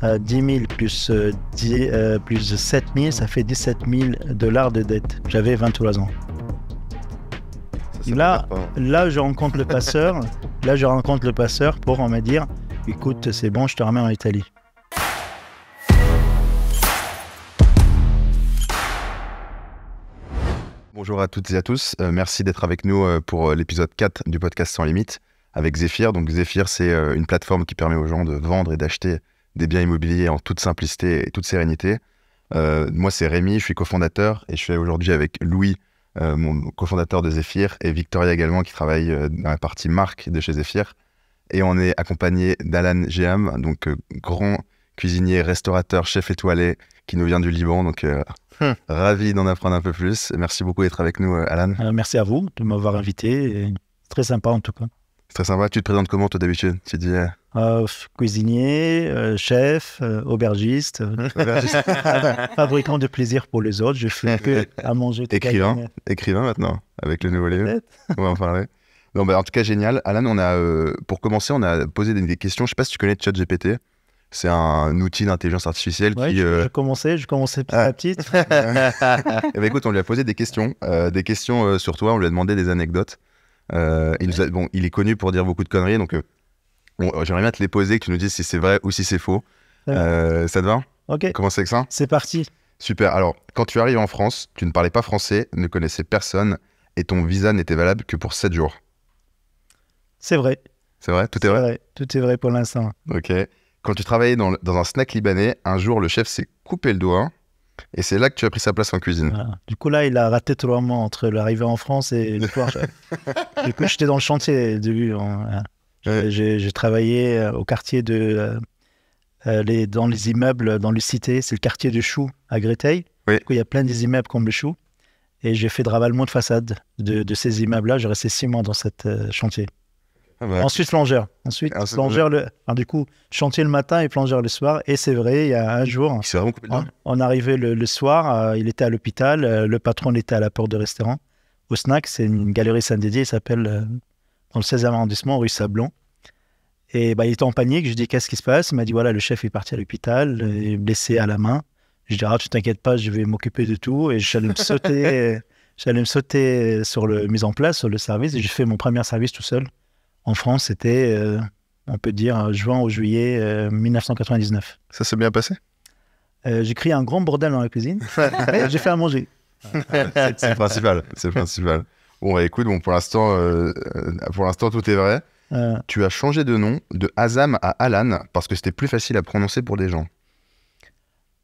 10 000 plus 7 000, ça fait 17 000 $ de dette. J'avais 23 ans. Là, je rencontre le passeur. Pour me dire, écoute, c'est bon, je te ramène en Italie. Bonjour à toutes et à tous, merci d'être avec nous pour l'épisode 4 du podcast Sans Limite avec Zephyr. Donc Zephyr, c'est une plateforme qui permet aux gens de vendre et d'acheter des biens immobiliers en toute simplicité et toute sérénité. Moi, c'est Rémi, je suis cofondateur et je suis aujourd'hui avec Louis, mon cofondateur de Zephyr, et Victoria également qui travaille dans la partie marque de chez Zephyr. Et on est accompagné d'Alan Géham, donc grand cuisinier, restaurateur, chef étoilé qui nous vient du Liban. Donc ravi d'en apprendre un peu plus. Merci beaucoup d'être avec nous, Alan. Merci à vous de m'avoir invité. C'est très sympa en tout cas. C'est très sympa. Tu te présentes comment toi d'habitude? Tu dis cuisinier, chef, aubergiste, fabricant de plaisir pour les autres. Je fais que à manger. Écrivain maintenant avec le nouveau livre. On va en parler. Non, en tout cas génial. Alan, pour commencer, on a posé des questions. Je sais pas si tu connais ChatGPT. C'est un outil d'intelligence artificielle qui... Je commençais petit à petit. Écoute, on lui a posé des questions sur toi, on lui a demandé des anecdotes. Il est connu pour dire beaucoup de conneries, donc j'aimerais bien te les poser, que tu nous dises si c'est vrai ou si c'est faux. Ça te va? Ok. Commencer avec ça? C'est parti. Super. Alors, quand tu arrives en France, tu ne parlais pas français, ne connaissais personne et ton visa n'était valable que pour 7 jours. C'est vrai. C'est vrai? Tout est vrai? Tout est vrai pour l'instant. Ok. Quand tu travaillais dans un snack libanais, un jour, le chef s'est coupé le doigt et c'est là que tu as pris sa place en cuisine. Voilà. Du coup, là, il a raté totalement entre l'arrivée en France et le soir. Du coup, j'étais dans le chantier au début. J'ai travaillé au quartier dans les immeubles, dans le cité. C'est le quartier de Chou à Créteil. Oui. Du coup, il y a plein des immeubles comme le Chou. Et j'ai fait de ravalement de façade de ces immeubles-là. J'ai resté 6 mois dans cette chantier. Ensuite, plongeur. Du coup, chantier le matin et plongeur le soir. Et c'est vrai, il y a un jour, on arrivait le soir, il était à l'hôpital, le patron était à la porte de restaurant. Au snack, c'est une galerie Saint-Didier, il s'appelle dans le 16e arrondissement, rue Sablon. Et il était en panique, je dis qu'est-ce qui se passe? Il m'a dit voilà, le chef est parti à l'hôpital, blessé à la main. Je dis tu t'inquiètes pas, je vais m'occuper de tout. Et j'allais me sauter sur le mise en place, sur le service. Et j'ai fait mon premier service tout seul. En France, c'était, on peut dire, juin ou juillet 1999. Ça s'est bien passé? J'ai créé un grand bordel dans la cuisine. J'ai fait à manger. C'est le principal. C'est le principal. Bon, écoute, pour l'instant, tout est vrai. Tu as changé de nom de Azam à Alan parce que c'était plus facile à prononcer pour des gens.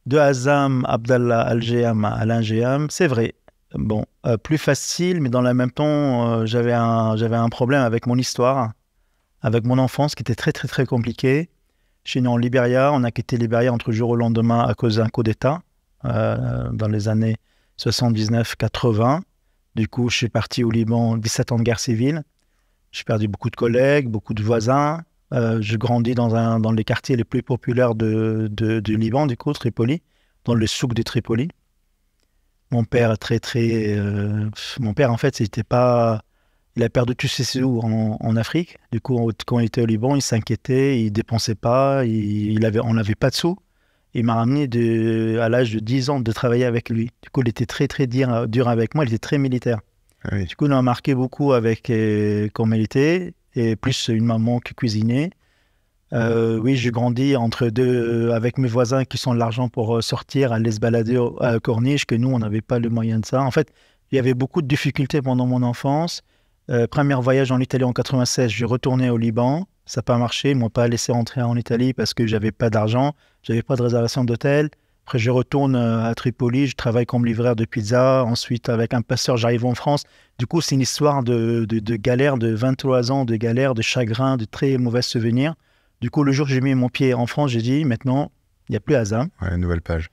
De Azam, Abdallah Al-Géham à Alain Géham, c'est vrai. Bon, plus facile, mais dans le même temps, j'avais un problème avec mon histoire, avec mon enfance, qui était très, très, très compliquée. Je suis né en Libéria. On a quitté Libéria entre le jour au lendemain à cause d'un coup d'État dans les années 79-80. Du coup, je suis parti au Liban, 17 ans de guerre civile. J'ai perdu beaucoup de collègues, beaucoup de voisins. Je grandis dans les quartiers les plus populaires du Liban, du coup, Tripoli, dans le souk de Tripoli. Mon père, mon père, en fait, il a perdu tous ses sous en Afrique. Du coup, quand il était au Liban, il s'inquiétait, il dépensait pas, on n'avait pas de sous. Il m'a ramené à l'âge de 10 ans de travailler avec lui. Du coup, il était très, très dur avec moi, il était très militaire. Ah oui. Du coup, il m'a marqué beaucoup avec comme il était, et plus une maman qui cuisinait. Oui, j'ai grandi avec mes voisins qui sont de l'argent pour sortir, aller se balader à Corniche, que nous, on n'avait pas le moyen de ça. En fait, il y avait beaucoup de difficultés pendant mon enfance. Premier voyage en Italie en 96, je retournais au Liban. Ça n'a pas marché, ils ne m'ont pas laissé rentrer en Italie parce que je n'avais pas d'argent, je n'avais pas de réservation d'hôtel. Après, je retourne à Tripoli, je travaille comme livreur de pizza. Ensuite, avec un passeur, j'arrive en France. Du coup, c'est une histoire de galère, de 23 ans, de galère, de chagrin, de très mauvais souvenirs. Du coup, le jour où j'ai mis mon pied en France, j'ai dit, maintenant, il n'y a plus Azam. Ouais, nouvelle page.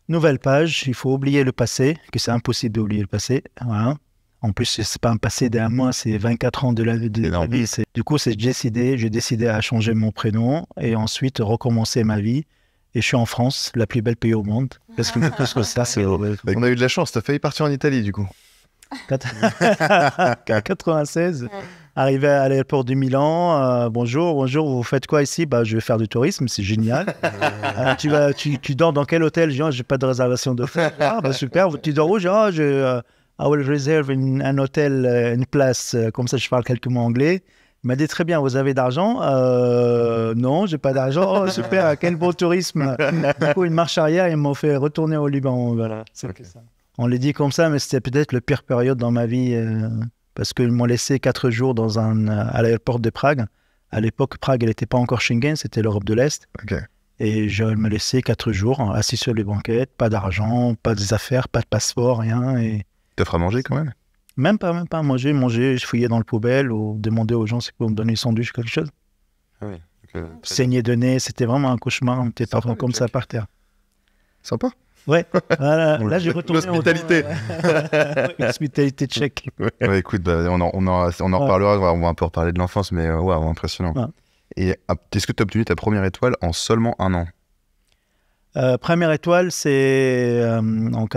Nouvelle page, il faut oublier le passé, que c'est impossible d'oublier le passé. Voilà. En plus, ce n'est pas un passé d'un mois, c'est 24 ans de la vie. Du coup, j'ai décidé à changer mon prénom et ensuite recommencer ma vie. Et je suis en France, la plus belle pays au monde. Parce que ça, c'est... On a eu de la chance, tu as failli partir en Italie, du coup. À 96, Arrivé à l'aéroport de Milan, bonjour, vous faites quoi ici? Bah, je vais faire du tourisme, c'est génial. Tu dors dans quel hôtel? Je dis, j'ai pas de réservation d'hôtel. Ah, bah super, tu dors où? Je dis, I will reserve un hôtel, une place, comme ça je parle quelques mots anglais. Il m'a dit, très bien, vous avez d'argent? Non, j'ai pas d'argent. Oh, super, quel beau tourisme. Du coup, une marche arrière, ils m'ont fait retourner au Liban. Voilà, c'est ça. On l'a dit comme ça, mais c'était peut-être la pire période dans ma vie. Parce qu'ils m'ont laissé 4 jours à l'aéroport de Prague. À l'époque, Prague, elle n'était pas encore Schengen, c'était l'Europe de l'Est. Okay. Et je me laissais 4 jours assis sur les banquettes, pas d'argent, pas des affaires, pas de passeport, rien. Et... T'offres à manger quand même? Même pas manger, je fouillais dans le poubelle ou demander aux gens si ils pouvaient me donner un sandwich ou quelque chose. Ah oui. Saigner de nez, c'était vraiment un cauchemar. On était comme ça par terre. Sympa. Ouais, voilà. Là j'ai retourné l'hospitalité. L'hospitalité tchèque. Ouais, écoute, on en reparlera, on va un peu reparler de l'enfance, mais waouh, impressionnant. Ouais. Et est-ce que tu as obtenu ta première étoile en seulement 1 an? Première étoile, c'est en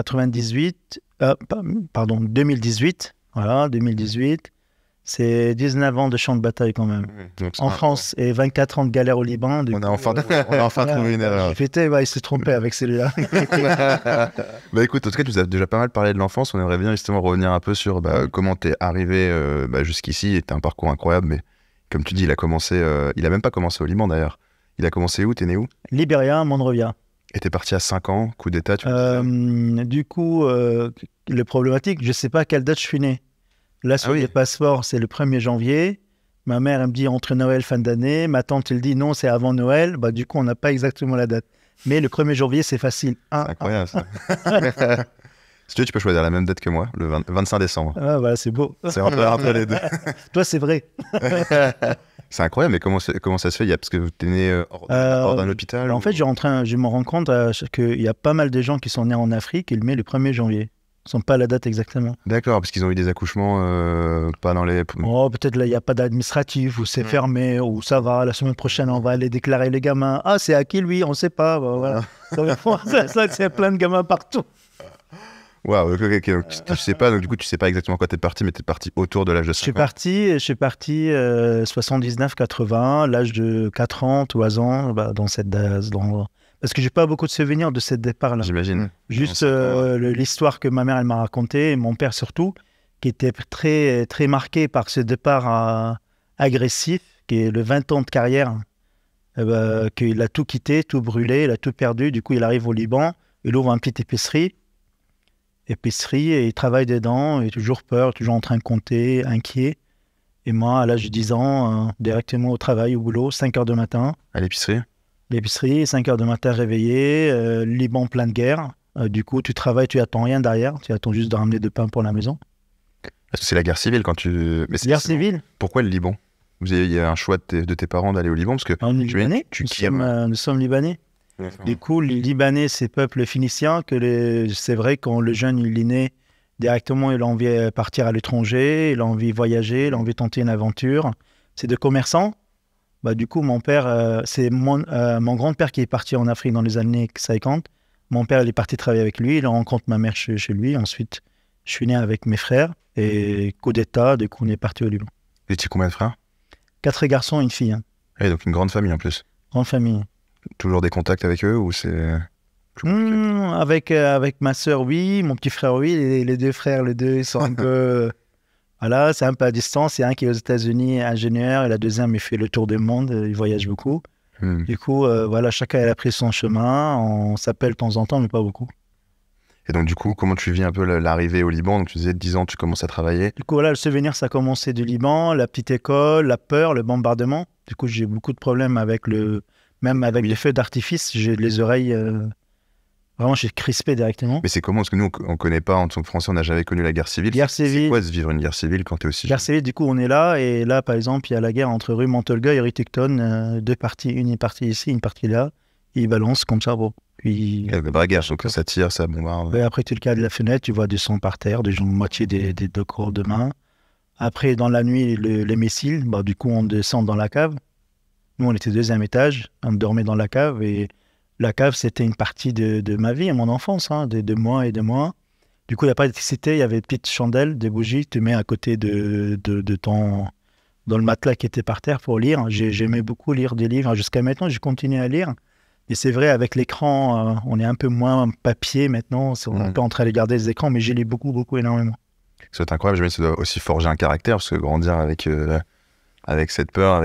2018. Voilà, 2018. C'est 19 ans de champ de bataille quand même. Donc, en France, et 24 ans de galère au Liban. On a enfin trouvé une erreur. J'ai fêté, il s'est trompé avec celui-là. Bah écoute, en tout cas, tu nous as déjà pas mal parlé de l'enfance. On aimerait bien justement revenir un peu sur comment t'es arrivé jusqu'ici. T'as un parcours incroyable, mais comme tu dis, il a même pas commencé au Liban d'ailleurs. Il a commencé où? T'es né où? Libéria, Monrovia. Et t'es parti à 5 ans, coup d'état, du coup, le problématique, je sais pas à quelle date je suis né. Là, sur les passeports, c'est le 1er janvier. Ma mère, elle me dit entre Noël, fin d'année. Ma tante, elle dit non, c'est avant Noël. Bah, du coup, on n'a pas exactement la date. Mais le 1er janvier, c'est facile. C'est incroyable, ça. Si tu veux, tu peux choisir la même date que moi, le 25 décembre. Ah, voilà, c'est beau. C'est entre les deux. Toi, c'est vrai. C'est incroyable, mais comment ça se fait? Parce que tu es né hors d'un hôpital? En fait, je me rends compte qu'il y a pas mal de gens qui sont nés en Afrique et le 1er janvier. Ils ne sont pas à la date exactement. D'accord, parce qu'ils ont eu des accouchements pas dans les... Oh, peut-être là, il n'y a pas d'administratif, ou c'est fermé, ou ça va, la semaine prochaine, on va aller déclarer les gamins. Ah, c'est à qui, lui? On ne sait pas. Bah, voilà. ça, c'est plein de gamins partout. Waouh, ok. Donc, tu sais pas, donc du coup, tu sais pas exactement quand tu es parti, mais tu es parti autour de l'âge de 5 ans. Je suis parti 79-80, l'âge de 4 ans, 3 ans, dans cette... Parce que j'ai pas beaucoup de souvenirs de ce départ-là. J'imagine. Juste l'histoire que ma mère elle m'a racontée, et mon père surtout, qui était très, très marqué par ce départ agressif, qui est le 20 ans de carrière, qu'il a tout quitté, tout brûlé, il a tout perdu. Du coup, il arrive au Liban, il ouvre une petite épicerie, et il travaille dedans, il a toujours peur, toujours en train de compter, inquiet. Et moi, à l'âge de 10 ans, directement au travail, au boulot, 5 heures du matin. À l'épicerie? L'épicerie, 5 heures du matin réveillé, Liban plein de guerre. Du coup, tu travailles, tu attends rien derrière, tu attends juste de ramener de pain pour la maison. Est-ce que c'est la guerre civile quand tu... Guerre civile. Pourquoi le Liban? Il y a un choix de tes parents d'aller au Liban parce que Libanais. Nous sommes Libanais. Du coup, les Libanais, c'est peuple phénicien, c'est vrai quand le jeune il est né, directement il a envie de partir à l'étranger, il a envie de voyager, il a envie de tenter une aventure. C'est des commerçants. Bah, du coup, mon père, c'est mon grand-père qui est parti en Afrique dans les années 50. Mon père, il est parti travailler avec lui. Il rencontre ma mère chez lui. Ensuite, je suis né avec mes frères. Et coup d'état, du coup, on est parti au Liban. Et tu as combien de frères? 4 garçons et une fille. Et donc une grande famille en plus. Grande famille. Toujours des contacts avec eux ou c'est... Avec ma sœur, oui. Mon petit frère, oui. Les 2 frères, les 2, ils sont un peu... Voilà, c'est un peu à distance. Il y a un qui est aux États-Unis, ingénieur, et la deuxième, il fait le tour du monde, il voyage beaucoup. Du coup, voilà, chacun a pris son chemin. On s'appelle de temps en temps, mais pas beaucoup. Et donc, du coup, comment tu vis un peu l'arrivée au Liban? Donc, tu disais 10 ans, tu commences à travailler. Du coup, voilà, le souvenir, ça a commencé du Liban, la petite école, la peur, le bombardement. Du coup, j'ai beaucoup de problèmes même avec les feux d'artifice. J'ai les oreilles... Vraiment, je suis crispé directement. Mais c'est comment? Parce que nous, on ne connaît pas, en tant que Français, on n'a jamais connu la guerre civile. C'est quoi de vivre une guerre civile quand tu es aussi jeune? Guerre civile, du coup, on est là. Et là, par exemple, il y a la guerre entre rue Montelga et rue Ticton. 2 parties, une partie ici, une partie là. Ils balancent comme ça, bon. Puis... La vraie guerre, donc ça tire, ça bombarde. Et après, tu le cas de la fenêtre, tu vois du sang par terre, des gens moitié des 2 corps de main. Après, dans la nuit, les missiles, bah, du coup, on descend dans la cave. Nous, on était 2e étage, on dormait dans la cave et... La cave, c'était une partie de ma vie, mon enfance, de moi et de moi. Du coup, il n'y a pas d'électricité, il y avait des petites chandelles, des bougies, tu mets à côté de dans le matelas qui était par terre pour lire. J'aimais beaucoup lire des livres. Jusqu'à maintenant, je continue à lire. Et c'est vrai, avec l'écran, on est un peu moins papier maintenant. On est un peu en train de regarder les écrans, mais j'ai lu beaucoup, beaucoup, énormément. C'est incroyable. J'imagine que ça doit aussi forger un caractère, parce que grandir avec cette peur,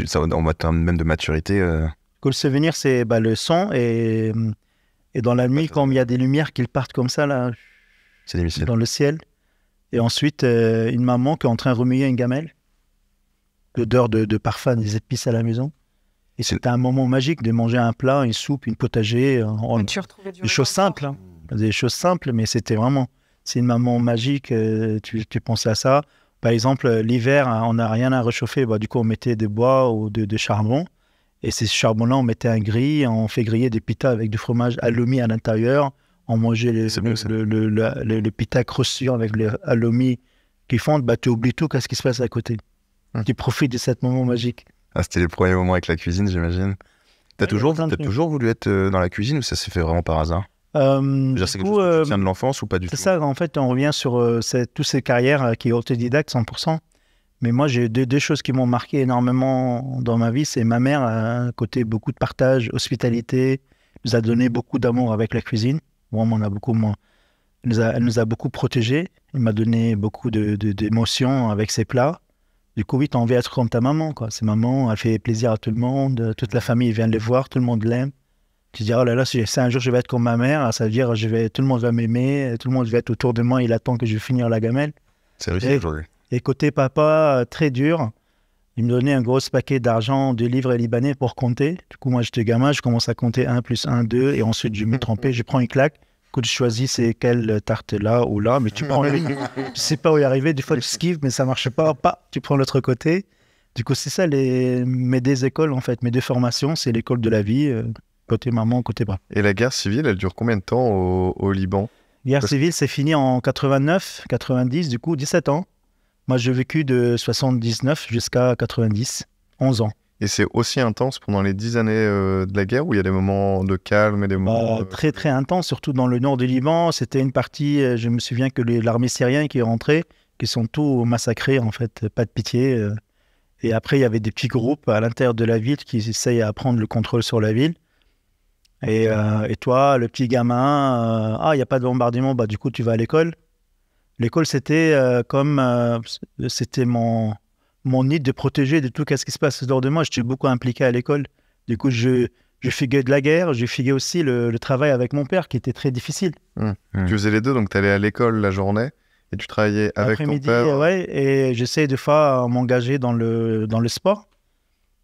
ça, en termes même de maturité. Le souvenir, c'est le son. Et dans la nuit, quand il y a des lumières qui partent comme ça, là, c'est difficile. Dans le ciel. Et ensuite, une maman qui est en train de remuer une gamelle. L'odeur de parfum, des épices à la maison. Et c'était un moment magique de manger un plat, une soupe, une potager. Des choses simples. Hein. Des choses simples, mais c'était vraiment... C'est une maman magique, tu pensais à ça. Par exemple, l'hiver, on n'a rien à réchauffer. Du coup, on mettait des bois ou de charbon. Et ces charbons-là, on mettait un grill, on fait griller des pitas avec du fromage halloumi à l'intérieur. On mangeait le pita croustillant avec le halloumi qui fondent. Tu oublies tout, qu'est-ce qui se passe à côté. Tu profites de ce moment magique. Ah, c'était les premiers moments avec la cuisine, j'imagine. T'as toujours voulu être dans la cuisine ou ça s'est fait vraiment par hasard? C'est quelque chose que tu tiens de l'enfance ou pas du tout? C'est ça, en fait, on revient sur toutes ces carrières qui est autodidacte 100%. Mais moi, j'ai deux choses qui m'ont marqué énormément dans ma vie. C'est ma mère, un côté beaucoup de partage, hospitalité, nous a donné beaucoup d'amour avec la cuisine. Vraiment, elle nous a beaucoup protégés. Elle m'a donné beaucoup d'émotions avec ses plats. Du coup, oui, t'as envie d'être comme ta maman, quoi. C'est maman, elle fait plaisir à tout le monde, toute la famille vient les voir, tout le monde l'aime. Tu te dis, oh là là, si un jour je vais être comme ma mère, ça veut dire tout le monde va m'aimer, tout le monde va être autour de moi, il attend que je finisse la gamelle. C'est réussi aujourd'hui. Et côté papa, très dur, il me donnait un gros paquet d'argent de livres libanais pour compter. Du coup, moi, j'étais gamin, je commence à compter 1 + 1, 2, et ensuite je me trompais, je prends une claque. Quand tu choisis c'est quelle tarte là ou là, mais tu prends tu sais pas où y arriver, des fois tu esquives, mais ça marche pas, tu prends l'autre côté. Du coup, c'est ça mes deux écoles en fait, mes deux formations, c'est l'école de la vie, côté maman, côté papa. Et la guerre civile, elle dure combien de temps au Liban? Guerre civile, c'est fini en 89, 90, du coup 17 ans. Moi, j'ai vécu de 79 jusqu'à 90, 11 ans. Et c'est aussi intense pendant les 10 années de la guerre, où il y a des moments de calme et des moments... Très, très intense, surtout dans le nord du Liban. C'était une partie, je me souviens que l'armée syrienne qui est rentrée, qui sont tous massacrés, en fait, pas de pitié. Et après, il y avait des petits groupes à l'intérieur de la ville qui essayent à prendre le contrôle sur la ville. Et toi, le petit gamin, il n'y a pas de bombardement, du coup, tu vas à l'école. L'école, c'était c'était mon nid de protéger de tout ce qui se passe autour de moi. J'étais beaucoup impliqué à l'école. Du coup, je figurais de la guerre. Je figurais aussi le travail avec mon père, qui était très difficile. Tu faisais les deux, donc tu allais à l'école la journée et tu travaillais avec ton père. Ouais, et j'essayais des fois de m'engager dans le sport.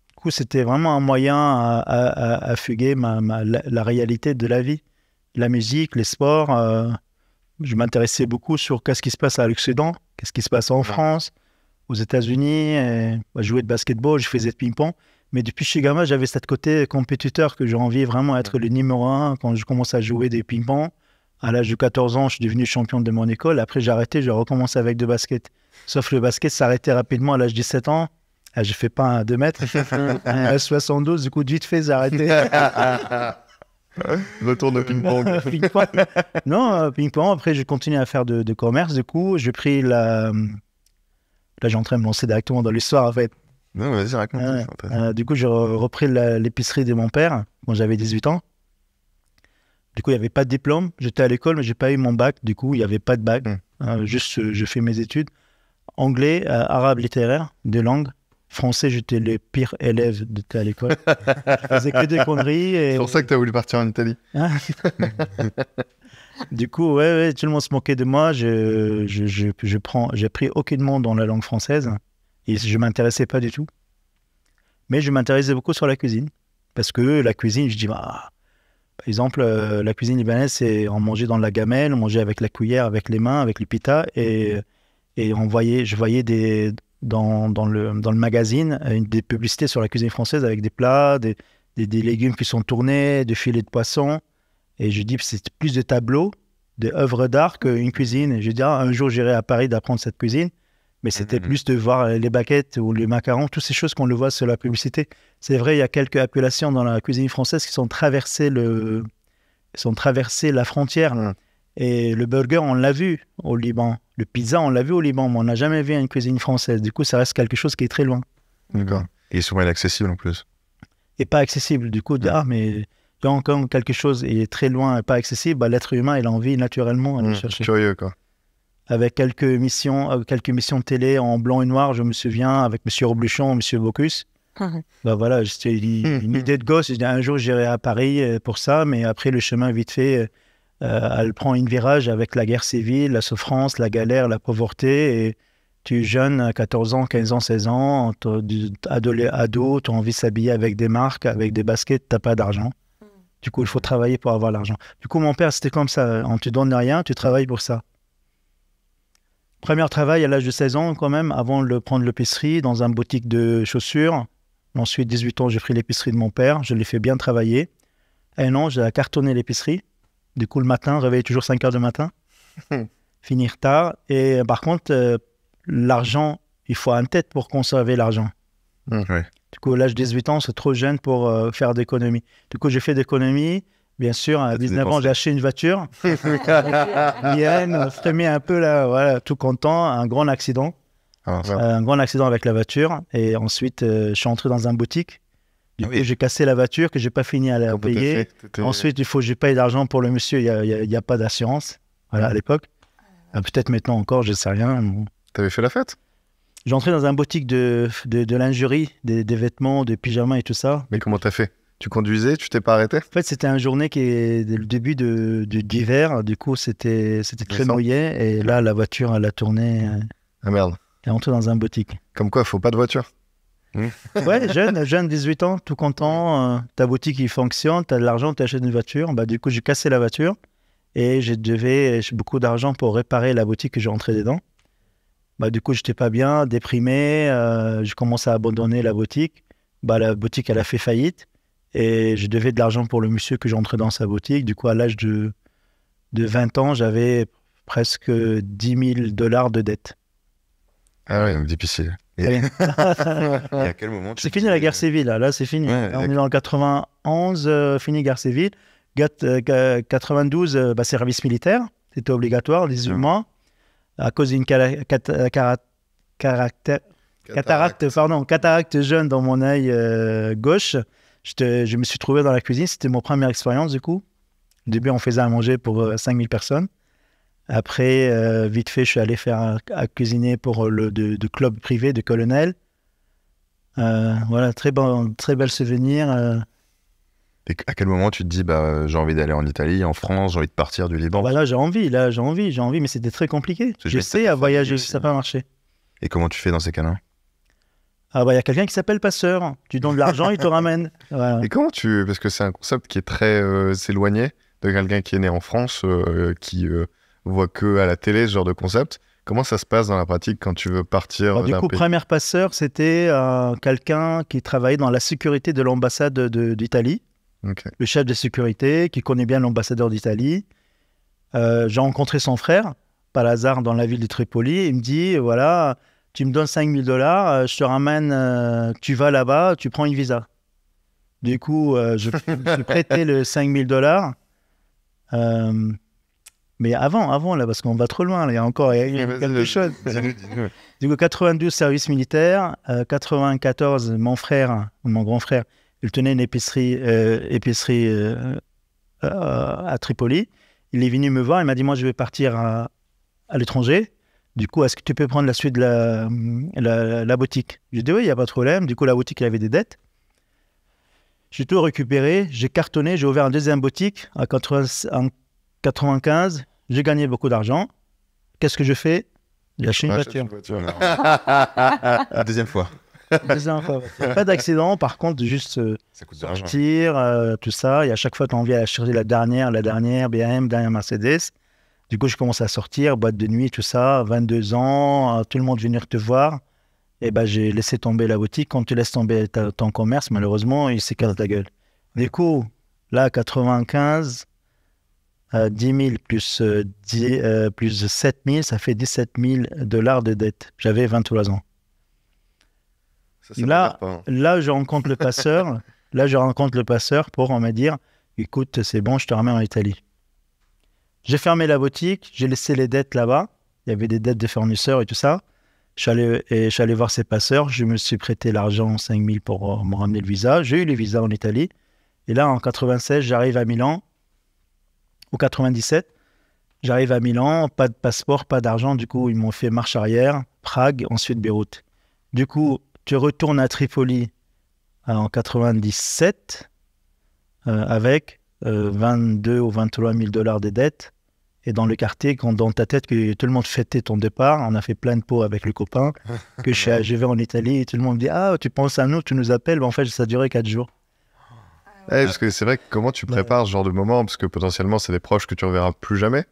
Du coup, c'était vraiment un moyen à fuguer la réalité de la vie. La musique, les sports. Je m'intéressais beaucoup sur qu'est-ce qui se passe à l'Occident, qu'est-ce qui se passe en France, aux États-Unis. Je jouais de basketball, je faisais de ping-pong. Mais depuis chez gamin, j'avais cet côté compétiteur que j'ai envie vraiment d'être le numéro 1 quand je commence à jouer des ping-pong. À l'âge de 14 ans, je suis devenu champion de mon école. Après, j'ai arrêté, j'ai recommencé avec de basket. Sauf que le basket s'arrêtait rapidement à l'âge de 17 ans. Je ne fais pas un 2 mètres. À 72, du coup, vite fait, j'ai arrêté. Retourne au ping-pong. Non, ping-pong. Après, j'ai continué à faire de commerce. Du coup, j'ai pris Là, j'ai en train de me lancer directement dans l'histoire, en fait. Non, vas-y, raconte. Du coup, j'ai repris l'épicerie de mon père quand j'avais 18 ans. Du coup, il n'y avait pas de diplôme. J'étais à l'école, mais je n'ai pas eu mon bac. Du coup, il n'y avait pas de bac. Juste, je fais mes études. Anglais, arabe littéraire, 2 langues. Français, j'étais le pire élève à l'école. Je faisais que des conneries. C'est pour ça que tu as voulu partir en Italie. Du coup, ouais, tout le monde se moquait de moi. J'ai pris aucunement dans la langue française et je ne m'intéressais pas du tout. Mais je m'intéressais beaucoup sur la cuisine. Parce que la cuisine, je dis, par exemple, la cuisine libanaise, c'est on mangeait dans la gamelle, on mangeait avec la cuillère, avec les mains, avec le pita. Et je voyais dans le magazine des publicités sur la cuisine française avec des plats, des légumes qui sont tournés, des filets de poisson. Et je dis, c'est plus de tableaux, des œuvres d'art qu'une cuisine. Et je dis, un jour, j'irai à Paris d'apprendre cette cuisine. Mais c'était plus de voir les baguettes ou les macarons, toutes ces choses qu'on le voit sur la publicité. C'est vrai, il y a quelques appellations dans la cuisine française qui sont traversées la frontière. Et le burger, on l'a vu au Liban. Le pizza, on l'a vu au Liban, mais on n'a jamais vu une cuisine française. Du coup, ça reste quelque chose qui est très loin. D'accord. Et souvent inaccessible en plus. Et pas accessible. Du coup, mais quand quelque chose est très loin et pas accessible, bah, l'être humain, il a envie naturellement d'aller chercher. Curieux, quoi. Avec quelques missions de télé en blanc et noir, je me souviens, avec M. Robluchon, M. Bocuse. Bah voilà, c'était une idée de gosse. Je dis, un jour, j'irai à Paris pour ça, mais après, le chemin, vite fait, elle prend une virage avec la guerre civile, la souffrance, la galère, la pauvreté. Et tu es jeune, à 14 ans, 15 ans, 16 ans, ado, tu as envie de s'habiller avec des marques, avec des baskets, tu n'as pas d'argent. Du coup, il faut travailler pour avoir l'argent. Du coup, mon père, c'était comme ça. On ne te donne rien, tu travailles pour ça. Premier travail à l'âge de 16 ans, quand même, avant de prendre l'épicerie dans une boutique de chaussures. Ensuite, 18 ans, j'ai pris l'épicerie de mon père. Je l'ai fait bien travailler. Un an, j'ai cartonné l'épicerie. Du coup, le matin, réveiller toujours 5 heures du matin. Finir tard. Et par contre, l'argent, il faut en tête pour conserver l'argent. Ouais. Du coup, à l'âge de 18 ans, c'est trop jeune pour faire d'économie. Du coup, j'ai fait d'économie. Bien sûr, à 19 ans, j'ai acheté une voiture. Bien, frémé un peu là, voilà, tout content. Un grand accident. Un grand accident avec la voiture. Et ensuite, je suis entré dans une boutique. Du coup, j'ai cassé la voiture que je n'ai pas fini à la payer. Ensuite, il faut que je paye l'argent pour le monsieur. Il n'y a pas d'assurance à l'époque. Peut-être maintenant encore, je ne sais rien. Tu avais fait la fête? J'ai entré dans une boutique de lingerie, des vêtements, des pyjamas et tout ça. Mais comment tu as fait? Tu conduisais? Tu t'es pas arrêté? En fait, c'était une journée qui est le début d'hiver. Du coup, c'était très mouillé. Et là, la voiture, elle a tourné. Ah merde. Elle est entrée dans une boutique. Comme quoi, il faut pas de voiture. Ouais, jeune, 18 ans, tout content. Ta boutique, il fonctionne. Tu as de l'argent, tu achètes une voiture. Bah, du coup, j'ai cassé la voiture. Et j'ai beaucoup d'argent pour réparer la boutique que j'ai rentrée dedans. Bah, du coup, j'étais pas bien, déprimé. J'ai commencé à abandonner la boutique. Bah, la boutique, elle a fait faillite. Et je devais de l'argent pour le monsieur que j'entrais dans sa boutique. Du coup, à l'âge de 20 ans, j'avais presque $10,000 de dette. Ah ouais, donc difficile. Et à quel moment c'est fini la guerre civile, là c'est fini. Ouais, là, on est dans le 91, fini guerre civile. 92, service militaire, c'était obligatoire, 18 mois. À cause d'une cataracte jeune dans mon œil gauche, je me suis trouvé dans la cuisine. C'était mon première expérience du coup. Au début, on faisait à manger pour 5000 personnes. Après, vite fait, je suis allé faire à cuisiner pour de club privé de colonel. Voilà, très bel souvenir. Et à quel moment tu te dis, j'ai envie d'aller en Italie, en France, j'ai envie de partir du Liban? Là, j'ai envie, mais c'était très compliqué. J'essaie à voyager, ça n'a pas marché. Et comment tu fais dans ces cas-là? Il y a quelqu'un qui s'appelle passeur. Tu donnes de l'argent, il te ramène. Voilà. Et comment parce que c'est un concept qui est très éloigné de quelqu'un qui est né en France, qui voit que à la télé ce genre de concept. Comment ça se passe dans la pratique quand tu veux partir du coup, premier passeur, c'était quelqu'un qui travaillait dans la sécurité de l'ambassade d'Italie. Okay. Le chef de sécurité qui connaît bien l'ambassadeur d'Italie. J'ai rencontré son frère, par hasard, dans la ville de Tripoli. Il me dit, voilà, tu me donnes $5,000, je te ramène, tu vas là-bas, tu prends une visa. Du coup, je prêtais le $5,000. Mais avant, là, parce qu'on va trop loin, là, il y a encore quelque chose. Du coup, 92, service militaire. 94, mon grand frère, il tenait une épicerie à Tripoli. Il est venu me voir, il m'a dit, moi, je vais partir à l'étranger. Du coup, est-ce que tu peux prendre la suite de la boutique? J'ai dit, oui, il n'y a pas de problème. Du coup, la boutique, il avait des dettes. J'ai tout récupéré, j'ai cartonné, j'ai ouvert une deuxième boutique en 95. J'ai gagné beaucoup d'argent. Qu'est-ce que je fais? J'ai acheté une voiture. La deuxième fois. Pas d'accident, par contre, juste sortir, tout ça. Et à chaque fois, tu as envie d'aller chercher la dernière BM, dernière Mercedes. Du coup, je commence à sortir, boîte de nuit, tout ça, 22 ans, tout le monde venir te voir. Et j'ai laissé tomber la boutique. Quand tu laisses tomber ton commerce, malheureusement, il s'écarte la gueule. Du coup, là, 95, 10 000 plus 7 000, ça fait $17,000 de dette. J'avais 23 ans. Là, je rencontre le passeur. Pour me dire, écoute, c'est bon, je te ramène en Italie. J'ai fermé la boutique, j'ai laissé les dettes là-bas. Il y avait des dettes de fournisseurs et tout ça. Je suis allé voir ces passeurs. Je me suis prêté l'argent, 5 000 pour me ramener le visa. J'ai eu le visa en Italie. Et là, en 96, j'arrive à Milan. Ou 97, j'arrive à Milan. Pas de passeport, pas d'argent. Du coup, ils m'ont fait marche arrière. Prague, ensuite Beyrouth. Du coup, tu retournes à Tripoli en 97 avec 22 ou 23 000 dollars de dettes. Et dans le quartier, quand dans ta tête, que tout le monde fêtait ton départ, on a fait plein de pots avec le copain, que je vais en Italie, et tout le monde me dit « Ah, tu penses à nous, tu nous appelles ?» En fait, ça a duré 4 jours. Parce que c'est vrai que comment tu prépares ce genre de moment, parce que potentiellement, c'est des proches que tu reverras plus jamais.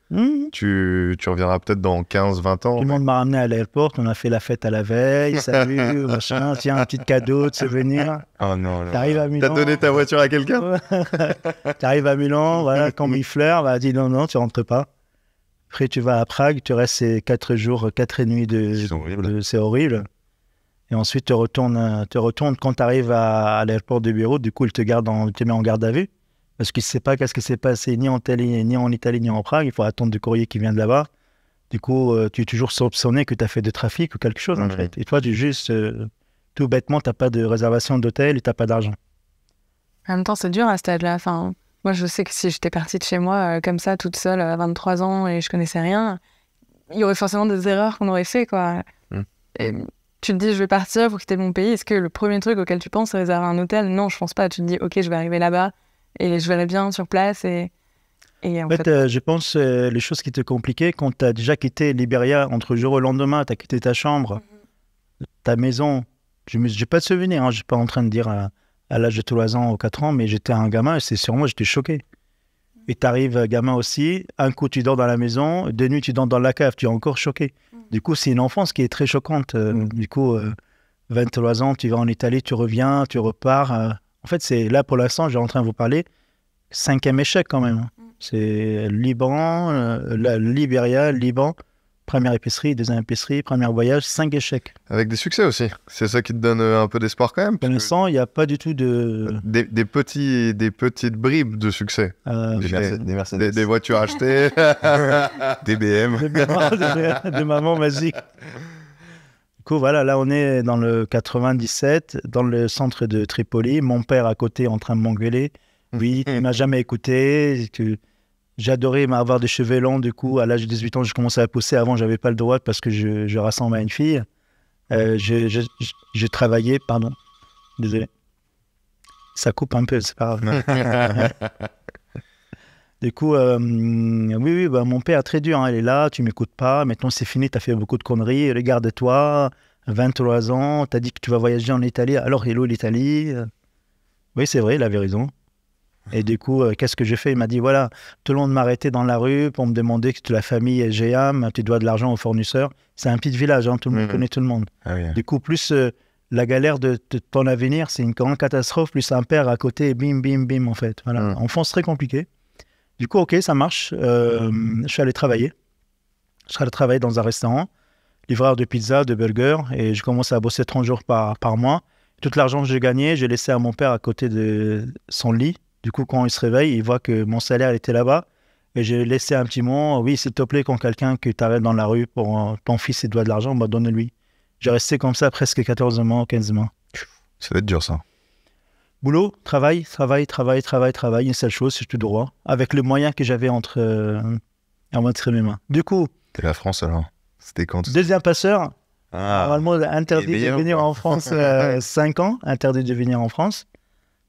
Tu reviendras peut-être dans 15-20 ans. Tout le monde m'a ramené à l'aéroport, on a fait la fête à la veille, salut, machin, tiens, un petit cadeau de souvenir. Oh non, T'arrives à Milan. T'as donné ta voiture à quelqu'un? T'arrives à Milan, voilà, quand il fleure, bah, dis non, tu rentres pas. Après, tu vas à Prague, tu restes ces 4 jours, 4 nuits c'est horrible. Et ensuite, tu retournes quand tu arrives à l'aéroport de Beyrouth, du coup, il te met en garde à vue. Parce qu'il ne sait pas qu'est-ce qui s'est passé ni en Italie, ni en Prague. Il faut attendre du courrier qui vient de là-bas. Du coup, tu es toujours soupçonné que tu as fait de trafic ou quelque chose, en fait. Et toi, tout bêtement, tu n'as pas de réservation d'hôtel et tu n'as pas d'argent. En même temps, c'est dur à ce stade-là. Enfin, moi, je sais que si j'étais partie de chez moi comme ça, toute seule, à 23 ans, et je connaissais rien, il y aurait forcément des erreurs qu'on aurait fait, quoi. Et tu te dis, je vais partir pour quitter mon pays. Est-ce que le premier truc auquel tu penses, c'est réserver un hôtel? Non, je pense pas. Tu te dis, ok, je vais arriver là-bas et je verrai bien sur place. Et en fait, je pense les choses qui te compliquaient, quand tu as déjà quitté Libéria, entre le jour au lendemain, tu as quitté ta chambre, ta maison. Je n'ai pas de souvenir, hein, je ne suis pas en train de dire à l'âge de 3 ans ou 4 ans, mais j'étais un gamin et c'est sur moi, j'étais choqué. Et tu arrives gamin aussi, un coup tu dors dans la maison, de nuit tu dors dans la cave, tu es encore choqué. Du coup, c'est une enfance qui est très choquante. Du coup, 23 ans, tu vas en Italie, tu reviens, tu repars. En fait, c'est là pour l'instant, j'ai en train de vous parler, 5e échec quand même. C'est Liban, Libéria, Liban, première épicerie, deuxième épicerie, premier voyage, 5 échecs. Avec des succès aussi. C'est ça qui te donne un peu d'espoir quand même. Pour l'instant, il n'y a pas du tout de... Des petites bribes de succès. Des Mercedes. Des voitures achetées. Des BM. De maman magique. Du coup, voilà, là, on est dans le 97, dans le centre de Tripoli. Mon père à côté en train de m'engueuler. Oui, tu m'as jamais écouté. J'adorais avoir des cheveux longs. Du coup, à l'âge de 18 ans, j'ai commencé à pousser. Avant, j'avais pas le droit parce que je ressemble à une fille. J'ai travaillé, pardon, désolé. Ça coupe un peu, c'est pas grave. Du coup, oui, bah, mon père est très dur. Hein, il est là, tu m'écoutes pas. Maintenant, c'est fini, tu as fait beaucoup de conneries. Regarde-toi, 23 ans, tu as dit que tu vas voyager en Italie. Alors, hello l'Italie. Oui, c'est vrai, il avait raison. Et du coup, qu'est-ce que j'ai fait? Il m'a dit, voilà, tout le monde m'arrêtait dans la rue pour me demander que la famille est GM, tu dois de l'argent aux fournisseurs. C'est un petit village, hein, tout le monde connaît tout le monde. Ah oui. Du coup, plus la galère de ton avenir, c'est une grande catastrophe, plus un père à côté, bim, bim, bim, en fait. Voilà. Enfance très compliquée. Du coup, ok, ça marche. Je suis allé travailler. Je suis allé travailler dans un restaurant, livreur de pizza, de burgers, et je commençais à bosser 30 jours par mois. Tout l'argent que j'ai gagné, j'ai laissé à mon père à côté de son lit. Du coup, quand il se réveille, il voit que mon salaire était là-bas. Et j'ai laissé un petit mot. Oui, s'il te plaît, quand quelqu'un que tu arrêtes dans la rue pour ton fils, il doit de l'argent, bah, donne-lui. J'ai resté comme ça presque 14 mois, 15 mois. Ça doit être dur, ça. Boulot, travail. Une seule chose, c'est tout droit. Avec le moyen que j'avais entre mes mains. Du coup... C'était la France, alors? C'était quand? Deuxième passeur. Normalement, interdit de venir en France 5 ans. Interdit de venir en France.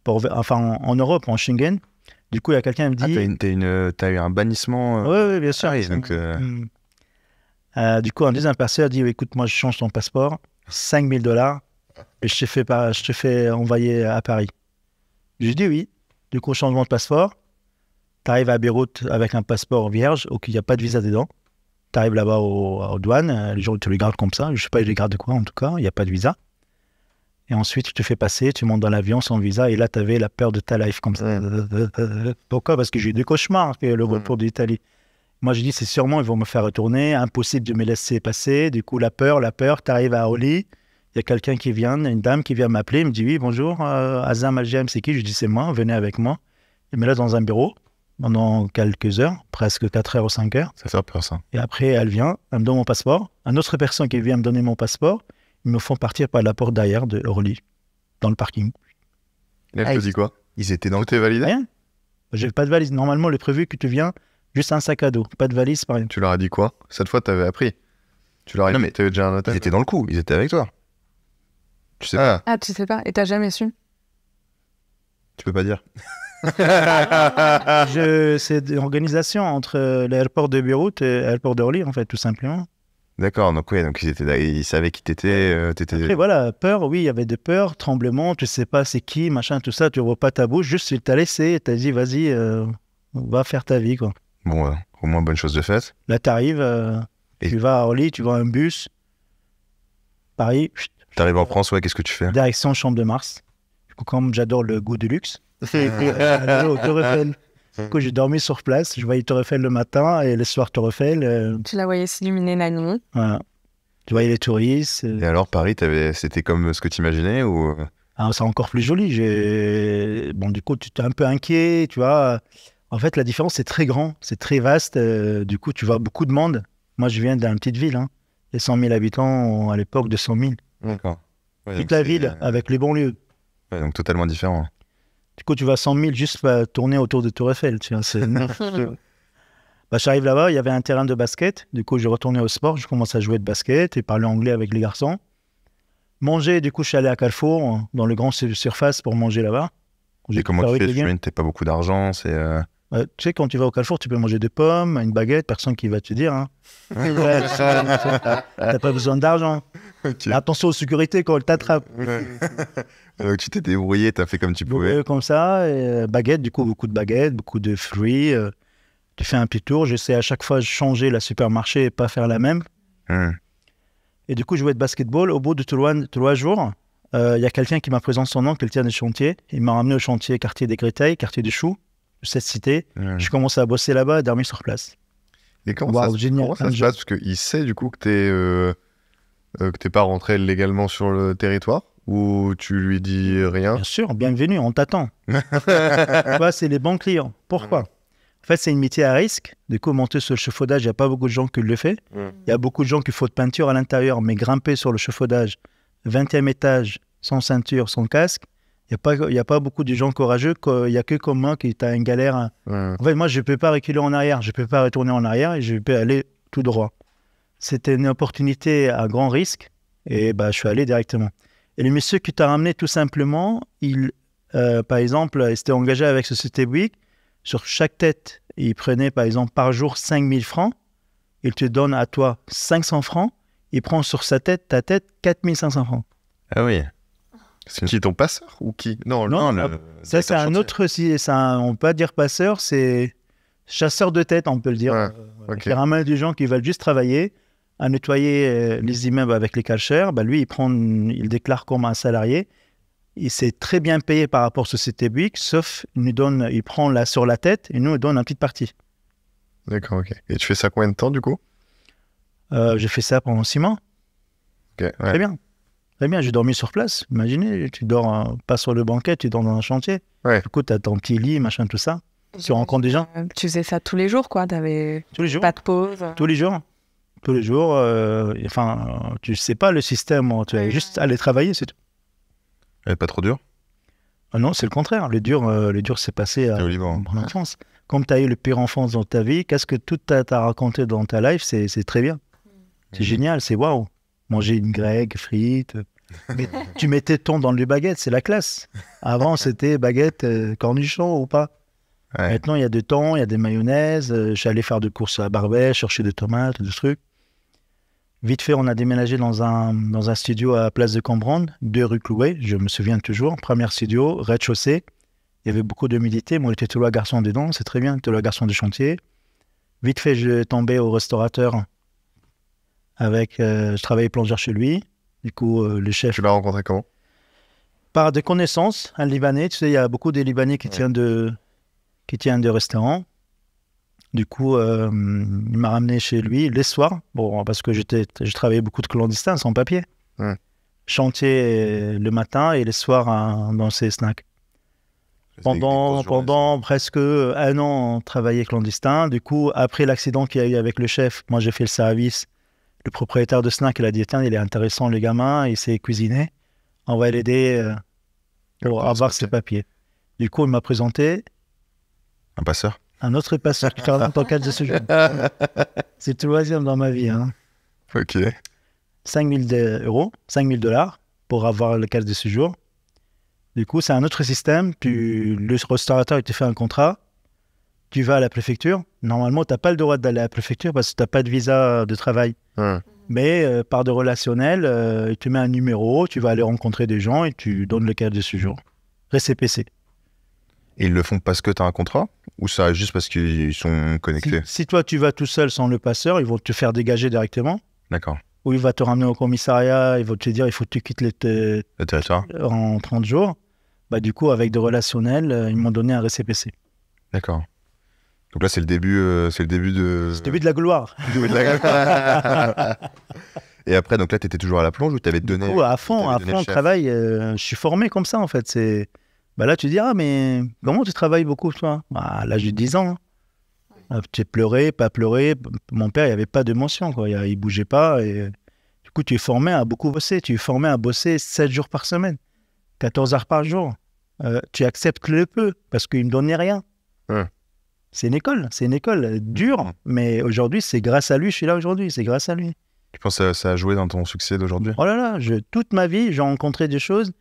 En Europe, en Schengen. Du coup, il y a quelqu'un qui me dit... t'as eu un bannissement Oui, bien sûr. Donc, du coup, un deuxième passeur dit, écoute, moi, je change ton passeport, 5 000 $, et je te fais envoyer à Paris. J'ai dit oui. Du coup, changement de passeport. Tu arrives à Beyrouth avec un passeport vierge, où il n'y a pas de visa dedans. Tu arrives là-bas aux douanes, les gens te les gardent comme ça. Je ne sais pas, ils les gardent de quoi, en tout cas, il n'y a pas de visa. Et ensuite, tu te fais passer, tu montes dans l'avion sans visa, et là, tu avais la peur de ta life comme ça. Pourquoi? Parce que j'ai eu des cauchemars, le retour d'Italie. Moi, j'ai dit, c'est sûrement, ils vont me faire retourner, impossible de me laisser passer. Du coup, la peur, tu arrives à Orly, il y a quelqu'un qui vient, une dame qui vient m'appeler, il me dit, oui, bonjour, Azam Algem, c'est qui? Je dis, c'est moi, venez avec moi. Il me laisse dans un bureau pendant quelques heures, presque 4 heures ou 5 heures. Ça fait peur, ça. Et après, elle vient, elle me donne mon passeport. Une autre personne qui vient me donner mon passeport, ils me font partir par la porte derrière de Orly, dans le parking. Et elle te dit quoi? Ils étaient dans... Tout est validé? Rien. J'ai pas de valise. Normalement, le prévu que tu viens, juste un sac à dos. Pas de valise, pas rien. Tu leur as dit quoi? Cette fois, t'avais appris. Tu leur as Non, dit mais que t'avais déjà un Ils hôtel? étaient dans le coup, ils étaient avec toi. Tu sais pas, Ah, tu sais pas? Et t'as jamais su? tu peux pas dire. C'est une organisation entre l'aéroport de Beyrouth et l'aéroport d'Orly, en fait, tout simplement. D'accord, donc ouais, donc ils étaient là, ils savaient qui t'étais. Après, voilà, peur, oui, il y avait des peurs, tremblements, tu sais pas c'est qui, machin, tout ça, tu vois pas ta bouche, juste il t'a laissé, il t'a dit, vas-y, va faire ta vie, quoi. Bon, au moins bonne chose de faite. Là, t'arrives, Et- tu vas à Orly, tu vois un bus, Paris, chut, T'arrives en France, ouais, qu'est-ce que tu fais? direction Champ de Mars. Du coup, comme j'adore le goût de luxe, allez au Tour Eiffel. Du coup, j'ai dormi sur place, je voyais Tour Eiffel le matin et le soir Tour Eiffel. Tu la voyais s'illuminer la nuit. Voilà. Tu voyais les touristes. Et alors, Paris, c'était comme ce que t'imaginais ou... Ah, c'est encore plus joli. Bon, du coup, tu t'es un peu inquiet, tu vois. En fait, la différence, c'est très grand, c'est très vaste. Du coup, tu vois beaucoup de monde. Moi, je viens d'une petite ville. Hein. Il y a 100 000 habitants à l'époque, 200 000. D'accord. Ouais, Toute donc la c'est- ville, avec les banlieues. ouais, donc totalement différent. Du coup, tu vas 100 000 juste tourner autour de Tour Eiffel. Tu vois, bah, j'arrive là-bas, il y avait un terrain de basket. Du coup, je retournais au sport, je commence à jouer de basket et parler anglais avec les garçons. Manger, du coup, je suis allé à Carrefour, dans le grand surface pour manger là-bas. J'ai Et comment pu tu faire fais? avec les gains. Tu t'as pas beaucoup d'argent, c'est... Tu sais, quand tu vas au Carrefour, tu peux manger des pommes, une baguette, personne qui va te dire. Hein. Ouais, t'as pas besoin d'argent. Ok. Mais attention aux sécurités quand elle t'attrape. Donc tu t'es débrouillé, t'as fait comme tu pouvais. Comme ça, et, baguette, du coup, beaucoup de baguettes, beaucoup de fruits. Tu fais un petit tour. J'essaie à chaque fois de changer la supermarché et pas faire la même. Et du coup, je jouais de basketball. Au bout de 3 jours, il y a quelqu'un qui m'a présenté son nom, quelqu'un des chantiers. Il m'a ramené au chantier quartier des Créteils, quartier des Choux, de cette cité. Je commence à bosser là-bas et dormir sur place. Et comment Waouh, ça, génial. comment ça se passe? Parce qu'il sait du coup que t'es pas rentré légalement sur le territoire? Ou tu lui dis rien? Bien sûr, bienvenue, on t'attend. Tu vois, c'est les bons clients. Pourquoi? En fait, c'est un métier à risque. Du coup, monter sur le chauffaudage, il n'y a pas beaucoup de gens qui le font. Il y a beaucoup de gens qui font de peinture à l'intérieur, mais grimper sur le chauffaudage, 20e étage, sans ceinture, sans casque, il n'y a pas beaucoup de gens courageux. Il n'y a que comme moi qui t'a une galère. En fait, moi, je ne peux pas reculer en arrière, je ne peux pas retourner en arrière et je peux aller tout droit. C'était une opportunité à grand risque et bah, je suis allé directement. Et le monsieur qui t'a ramené, tout simplement, par exemple, il s'était engagé avec Société Bouygues. Sur chaque tête, il prenait, par exemple, par jour 5 000 francs. Il te donne à toi 500 francs. Il prend sur ta tête, 4 500 francs. Ah oui. C'est qui, ton passeur ou qui? Non, Ça, c'est un autre... on peut pas dire passeur, c'est chasseur de tête, on peut le dire. Ouais, ok. Il ramène des gens qui veulent juste travailler, à nettoyer les immeubles avec les cachers. Bah, lui, il déclare comme un salarié. Il s'est très bien payé par rapport à Société Bouygues, sauf il prend là sur la tête et nous, il donne une petite partie. D'accord, ok. Et tu fais ça combien de temps du coup? J'ai fait ça pendant 6 mois. Ok, ouais. Très bien. Très bien, j'ai dormi sur place. Imaginez, tu dors pas sur le banquet, tu dors dans un chantier. Ouais. Du coup, tu as ton petit lit, machin, tout ça. Tu rencontres des gens. Tu faisais ça tous les jours, quoi. T'avais Tous les jours. pas de pause. Tous les jours. Tous les jours. Tu sais pas le système. Tu vas juste aller travailler, c'est tout. Elle est pas trop dure? Ah non, c'est le contraire. Le dur s'est passé à Au Liban. mon enfance. Comme tu as eu le pire enfance dans ta vie, qu'est-ce que tout t'as raconté dans ta life, c'est très bien. C'est génial, c'est waouh. Manger une grecque, frites. Mais tu mettais ton dans le baguette, c'est la classe. Avant, c'était baguette, cornichon ou pas. Ouais. Maintenant, il y a du thon, il y a des mayonnaises. Je suis allé faire des courses à Barbès, chercher des tomates, des trucs. Vite fait, on a déménagé dans un studio à Place de Cambronne, 2 rue Clouet, je me souviens toujours. Premier studio, rez-de-chaussée. Il y avait beaucoup d'humidité. Moi, j'étais tout le garçon dedans, c'est très bien, tout le garçon du chantier. Vite fait, je tombais au restaurateur. Je travaillais plongeur chez lui. Du coup, le chef... Tu l'as rencontré comment? Par des connaissances, un Libanais. Tu sais, il y a beaucoup de Libanais qui tiennent de restaurants. Du coup, il m'a ramené chez lui les soirs. Bon, parce que je travaillais beaucoup de clandestins, sans papier. Ouais. Chantier le matin et les soirs dans ses snacks. Pendant presque 1 an, on travaillait clandestin. Du coup, après l'accident qu'il y a eu avec le chef, moi j'ai fait le service. Le propriétaire de Snack, il a dit, tiens, il est intéressant le gamin, il sait cuisiner. On va l'aider pour avoir ses papiers. Du coup, il m'a présenté Un passeur? un autre passeur qui rentre en cadre de ce jeu. C'est le 3e dans ma vie. Hein. Ok. 5 000 euros, 5 000 dollars pour avoir le cadre de séjour. Du coup, c'est un autre système. Le restaurateur, il te fait un contrat. Tu vas à la préfecture. Normalement, tu n'as pas le droit d'aller à la préfecture parce que tu n'as pas de visa de travail. Mais par de relationnel, il te met un numéro, tu vas aller rencontrer des gens et tu donnes le cadre de séjour. Récépissé. Et ils le font parce que tu as un contrat? Ou ça juste parce qu'ils sont connectés? Si toi, tu vas tout seul sans le passeur, ils vont te faire dégager directement. D'accord. Ou il va te ramener au commissariat, ils vont te dire il faut que tu quittes Le territoire? en 30 jours. Bah, du coup, avec de relationnel, ils m'ont donné un récépissé. D'accord. Donc là, c'est le début de... C'est le début de la gloire. Et après, donc là, tu étais toujours à la plonge ou tu avais donné... Du coup, à fond, le travail, je suis formé comme ça, en fait. Bah là, tu dis, ah, mais comment tu travailles beaucoup, toi? À l'âge de 10 ans. Hein. Tu es pleuré, pas pleuré. Mon père, il n'y avait pas d'émotion, quoi. Il bougeait pas. Et... Du coup, tu es formé à beaucoup bosser. Tu es formé à bosser 7 jours par semaine, 14 heures par jour. Tu acceptes le peu parce qu'il ne me donnait rien. C'est une école dure, mais aujourd'hui, c'est grâce à lui, je suis là aujourd'hui, c'est grâce à lui. Tu penses que ça a joué dans ton succès d'aujourd'hui? Oh là là, toute ma vie, j'ai rencontré des choses.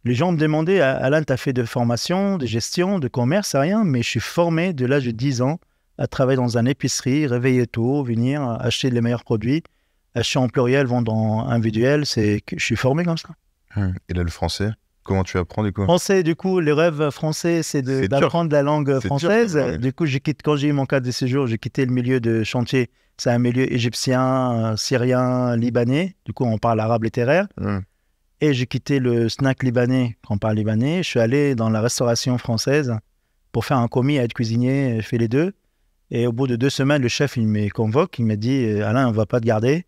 Les gens me demandaient, Alan, tu as fait de formation, de gestion, de commerce, c'est rien, mais je suis formé de l'âge de 10 ans à travailler dans une épicerie, réveiller tôt, venir acheter les meilleurs produits, acheter en pluriel, vendre en individuel, je suis formé comme ça. Et là, le français, comment tu apprends du coup? Français, du coup, le rêve français, c'est d'apprendre la langue française. Dur, du coup, quand j'ai eu mon cadre de séjour, j'ai quitté le milieu de chantier. C'est un milieu égyptien, syrien, libanais. Du coup, on parle arabe littéraire. Et j'ai quitté le snack libanais, quand on parle libanais. Je suis allé dans la restauration française pour faire un commis à être cuisinier, je fais les deux. Et au bout de 2 semaines, le chef, il me convoque, il me dit « Alain, on ne va pas te garder.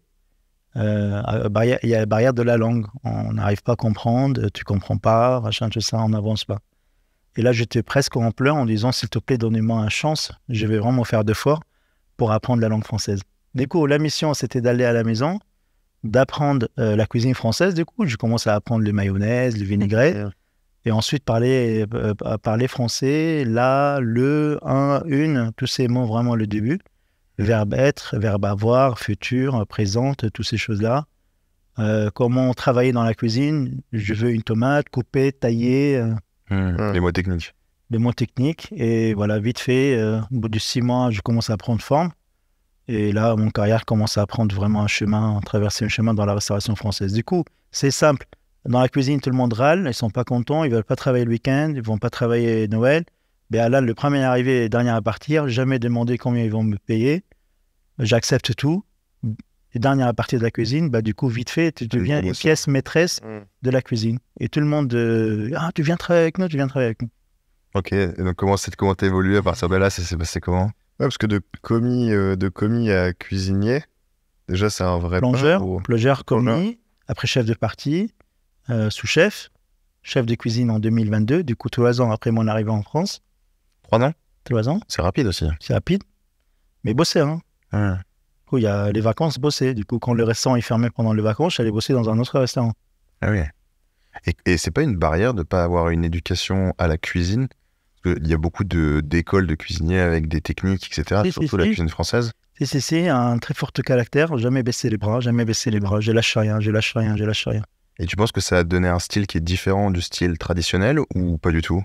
Il y a la barrière de la langue. On n'arrive pas à comprendre, tu ne comprends pas, machin, tout ça, on n'avance pas. » Et là, j'étais presque en pleurs en disant « S'il te plaît, donnez-moi une chance. Je vais vraiment faire d'efforts pour apprendre la langue française. » Du coup, la mission, c'était d'aller à la maison, d'apprendre la cuisine française. Du coup, je commence à apprendre le mayonnaise, le vinaigrette. Et ensuite, parler français, là, le, un, une, tous ces mots, vraiment le début. Verbe être, verbe avoir, futur, présente, toutes ces choses-là. Comment travailler dans la cuisine. Je veux une tomate, couper, tailler. Les mots techniques. Les mots techniques. Et voilà, vite fait, au bout de 6 mois, je commence à prendre forme. Et là, mon carrière commence à prendre vraiment un chemin, traverser un chemin dans la restauration française. Du coup, c'est simple. Dans la cuisine, tout le monde râle, ils ne sont pas contents, ils ne veulent pas travailler le week-end, ils ne vont pas travailler Noël. Mais Alan, le premier arrivé et le dernier à partir, jamais demandé combien ils vont me payer. J'accepte tout. Et dernier à partir de la cuisine, bah, du coup, vite fait, tu deviens une pièce maîtresse de la cuisine. Et tout le monde, tu viens travailler avec nous, tu viens travailler avec nous. Ok, et donc comment t'as évolué à partir de là, ça s'est passé comment? Ouais, parce que de commis à cuisinier, déjà c'est un vrai plongeur, commis, après chef de partie, sous-chef, chef de cuisine en 2022, du coup 3 ans après mon arrivée en France. 3 ans? 3 ans. C'est rapide aussi. C'est rapide, mais bosser, hein. Du coup, il y a les vacances, bosser. Du coup, quand le restaurant est fermé pendant les vacances, j'allais bosser dans un autre restaurant. Ah oui. Et c'est pas une barrière de pas avoir une éducation à la cuisine? Parce qu'il y a beaucoup d'écoles de cuisiniers avec des techniques, etc., surtout la cuisine française. C'est un très fort caractère, jamais baisser les bras, je lâche rien. Et tu penses que ça a donné un style qui est différent du style traditionnel ou pas du tout?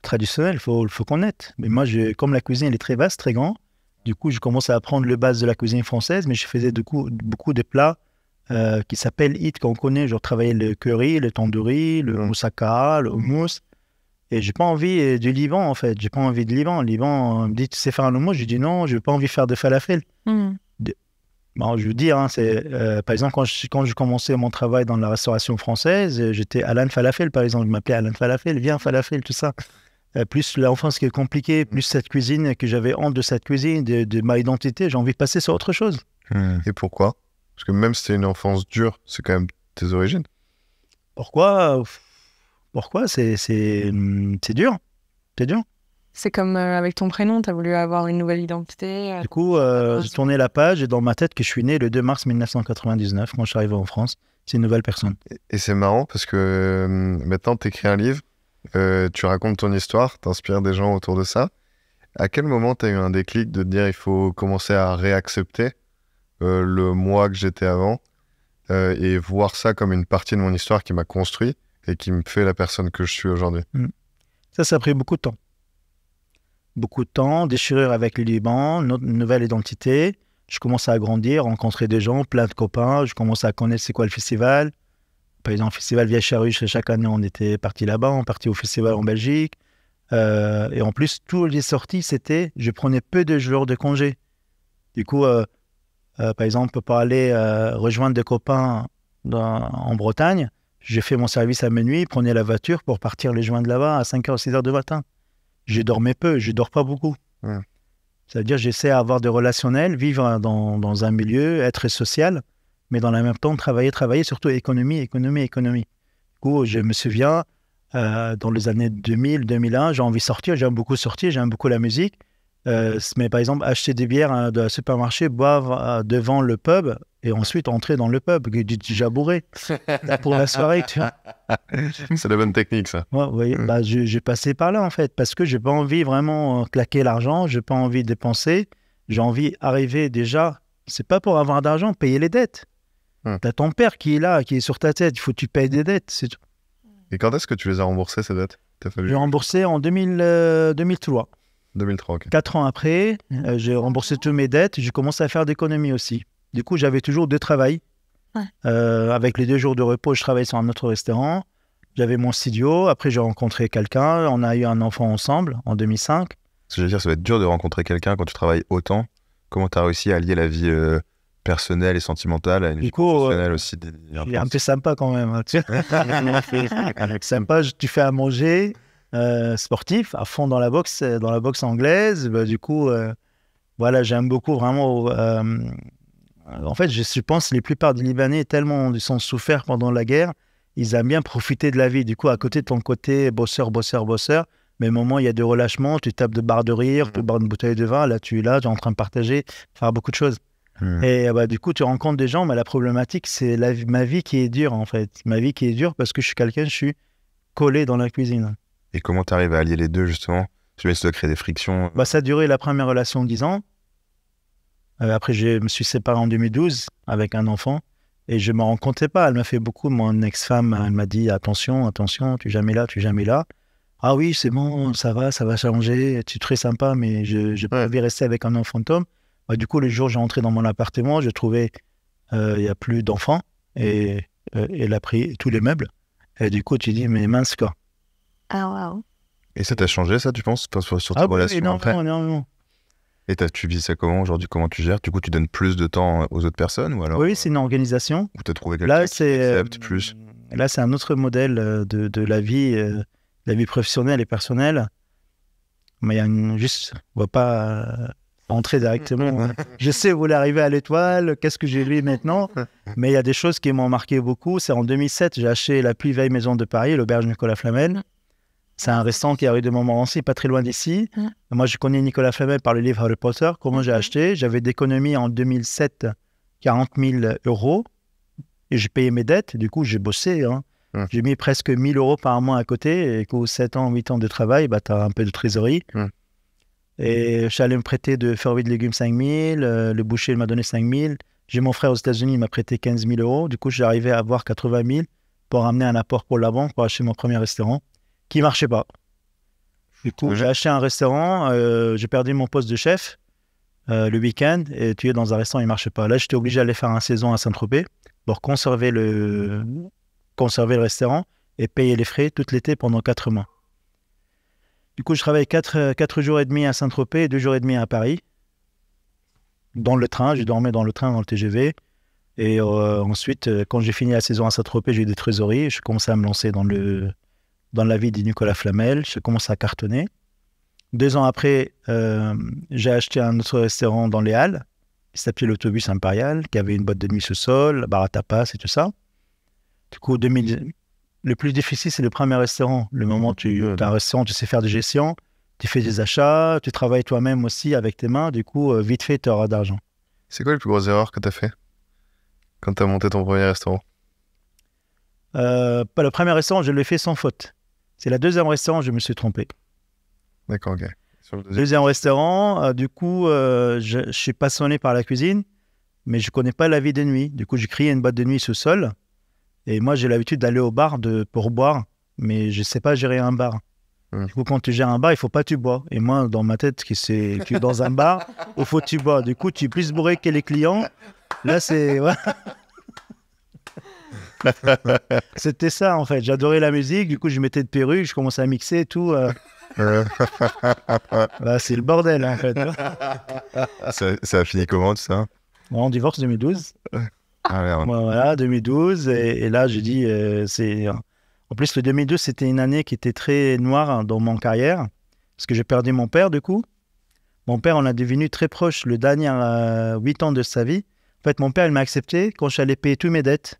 Traditionnel, il faut connaître. Mais moi, comme la cuisine elle est très vaste, très grande, du coup, je commence à apprendre le base de la cuisine française, mais je faisais beaucoup de plats qui s'appellent hit, qu'on connaît. Je travaillais le curry, le tandoori, le moussaka, le houmous. Et j'ai pas envie du Liban, en fait. J'ai pas envie de Liban. Liban me dit, tu sais faire un houmous? Je dis non, je n'ai pas envie de faire de falafel. Bon, je veux dire, hein, par exemple, quand je commençais mon travail dans la restauration française, j'étais Alan Falafel, par exemple. Je m'appelais Alan Falafel, viens Falafel, tout ça. Plus l'enfance qui est compliquée, plus cette cuisine, que j'avais honte de cette cuisine, de ma identité, j'ai envie de passer sur autre chose. Et pourquoi? Parce que même si c'était une enfance dure, c'est quand même tes origines. Pourquoi? Pourquoi? C'est dur. C'est dur. C'est comme avec ton prénom, tu as voulu avoir une nouvelle identité. Du coup, j'ai tourné la page et dans ma tête que je suis né le 2 mars 1999 quand je suis arrivé en France. C'est une nouvelle personne. Et c'est marrant parce que maintenant, tu écris un livre, tu racontes ton histoire, tu inspires des gens autour de ça. À quel moment tu as eu un déclic de te dire il faut commencer à réaccepter le moi que j'étais avant et voir ça comme une partie de mon histoire qui m'a construit et qui me fait la personne que je suis aujourd'hui? Ça a pris beaucoup de temps. Beaucoup de temps, déchirure avec le Liban, nouvelle identité. Je commençais à grandir, rencontrer des gens, plein de copains. Je commençais à connaître c'est quoi le festival. Par exemple, le festival Vieille Charrue, chaque année, on était parti là-bas. On partait au festival en Belgique. Et en plus, toutes les sorties, je prenais peu de jours de congé. Du coup, par exemple, pour aller rejoindre des copains en Bretagne, j'ai fait mon service à minuit, prenais la voiture pour partir les joindre là-bas à 5h, 6h du matin. Je dormais peu, je dors pas beaucoup. C'est-à-dire, j'essaie d'avoir des relationnels, vivre dans un milieu, être social, mais dans le même temps, travailler, surtout économie. Du coup, je me souviens, dans les années 2000, 2001, j'ai envie de sortir, j'aime beaucoup sortir, j'aime beaucoup la musique. Mais par exemple, acheter des bières de supermarché, boire devant le pub et ensuite entrer dans le pub, déjà bourré pour la soirée. Tu vois. C'est la bonne technique, ça. Ouais, vous voyez, j'ai passé par là en fait, parce que j'ai pas envie vraiment claquer l'argent, j'ai pas envie de dépenser, j'ai envie d'arriver déjà, c'est pas pour avoir d'argent, payer les dettes. T'as ton père qui est là, qui est sur ta tête, il faut que tu payes des dettes. C'est tout. Et quand est-ce que tu les as remboursées, ces dettes? J'ai remboursé en 2003. 2003, ok. 4 ans après, j'ai remboursé toutes mes dettes, j'ai commencé à faire d'économie aussi. Du coup, j'avais toujours 2 travails. Avec les 2 jours de repos, je travaillais sur un autre restaurant. J'avais mon studio. Après, j'ai rencontré quelqu'un. On a eu un enfant ensemble en 2005. Ce que je veux dire, ça va être dur de rencontrer quelqu'un quand tu travailles autant. Comment tu as réussi à allier la vie personnelle et sentimentale à une vie professionnelle aussi? Il est un peu sympa quand même. Hein, tu vois. Sympa, tu fais à manger, sportif, à fond dans la boxe anglaise. Du coup, voilà, j'aime beaucoup vraiment... en fait, je pense que la plupart des Libanais, tellement ils sont souffert pendant la guerre, ils aiment bien profiter de la vie. Du coup, à côté de ton côté bosseur, mais au moment où il y a de relâchement, tu tapes de barres de rire, tu bois une bouteille de vin, là, tu es là, tu es en train de partager, faire beaucoup de choses. Et du coup, tu rencontres des gens, mais la problématique, c'est ma vie qui est dure, en fait. Ma vie qui est dure parce que je suis collé dans la cuisine. Et comment tu arrives à allier les deux, justement? Tu mets ça créer des frictions. Ça a duré la première relation 10 ans. Après, je me suis séparé en 2012 avec un enfant et je ne me rencontrais pas. Elle m'a fait beaucoup. Mon ex-femme, elle m'a dit attention, tu n'es jamais là. Ah oui, c'est bon, ça va changer. Tu es très sympa, mais je pouvais rester avec un enfant fantôme. Du coup, le jour où j'ai entré dans mon appartement, je trouvais il n'y a plus d'enfants et elle a pris tous les meubles. Et du coup, tu dis, mais mince quoi. Ah, waouh. Et ça t'a changé, ça, tu penses, sur ta relation après? Non. Et tu vis ça comment aujourd'hui? Comment tu gères? Du coup, tu donnes plus de temps aux autres personnes ou alors? Oui, c'est une organisation. Ou tu as trouvé quelqu'un qui accepte plus? Là, c'est un autre modèle de la vie professionnelle et personnelle. Mais il y a on ne va pas entrer directement. Je sais, vous voulez arriver à l'étoile, qu'est-ce que j'ai lu maintenant? Mais il y a des choses qui m'ont marqué beaucoup. C'est en 2007, j'ai acheté la plus vieille maison de Paris, l'auberge Nicolas Flamel. C'est un restaurant qui a eu de Montmorency, pas très loin d'ici. Moi, je connais Nicolas Flamel par le livre Harry Potter. Comment j'ai acheté? J'avais d'économie en 2007, 40 000 euros. Et j'ai payé mes dettes. Du coup, j'ai bossé. J'ai mis presque 1 000 euros par mois à côté. Et qu'au 7 ans, 8 ans de travail, tu as un peu de trésorerie. Et je suis allé me prêter de fruits de légumes 5 000. Le boucher m'a donné 5 000. J'ai mon frère aux États-Unis, il m'a prêté 15 000 euros. Du coup, j'ai arrivé à avoir 80 000 pour ramener un apport pour la banque, pour acheter mon premier restaurant, qui ne marchait pas. Du coup, j'ai acheté un restaurant, j'ai perdu mon poste de chef le week-end, et tu es dans un restaurant, il ne marchait pas. Là, j'étais obligé d'aller faire un saison à Saint-Tropez pour conserver le restaurant et payer les frais tout l'été pendant 4 mois. Du coup, je travaillais 4 jours et demi à Saint-Tropez et 2 jours et demi à Paris. Dans le train, je dormais dans le train, dans le TGV. Et ensuite, quand j'ai fini la saison à Saint-Tropez, j'ai eu des trésoreries. Je commençais à me lancer dans la vie de Nicolas Flamel. Je commençais à cartonner. 2 ans après, j'ai acheté un autre restaurant dans les Halles, qui s'appelait l'Autobus Impérial, qui avait une boîte de nuit sous sol, bar à tapas et tout ça. Du coup, Le plus difficile, c'est le premier restaurant. Le moment où tu as un restaurant, tu sais faire des gestions, tu fais des achats, tu travailles toi-même aussi avec tes mains. Du coup, vite fait, tu auras d'argent. C'est quoi les plus grosses erreurs que tu as fait quand tu as monté ton premier restaurant? Pas le premier restaurant, je l'ai fait sans faute. C'est la deuxième restaurant, je me suis trompé. D'accord, ok. Sur le Deuxième restaurant, du coup, je suis passionné par la cuisine, mais je connais pas la vie de nuit. Du coup, j'ai créé une boîte de nuit sous-sol. Et moi, j'ai l'habitude d'aller au bar pour boire, mais je sais pas gérer un bar. Du coup, quand tu gères un bar, il faut pas que tu bois. Et moi, dans ma tête, tu es dans un bar, il faut que tu bois. Du coup, tu es plus bourré que les clients. Là, c'est... ouais. C'était ça, en fait. J'adorais la musique. Du coup, je mettais de perruque, je commençais à mixer et tout. Bah, c'est le bordel, en fait. Ça a fini comment, tout ça? Bon, on divorce 2012. Ah, merde. Voilà, 2012. Et là, j'ai dit, En plus, le 2012, c'était une année qui était très noire dans mon carrière, parce que j'ai perdu mon père, du coup. Mon père, on a devenu très proche le dernier 8 ans de sa vie. En fait, mon père, il m'a accepté quand je suis allé payer toutes mes dettes.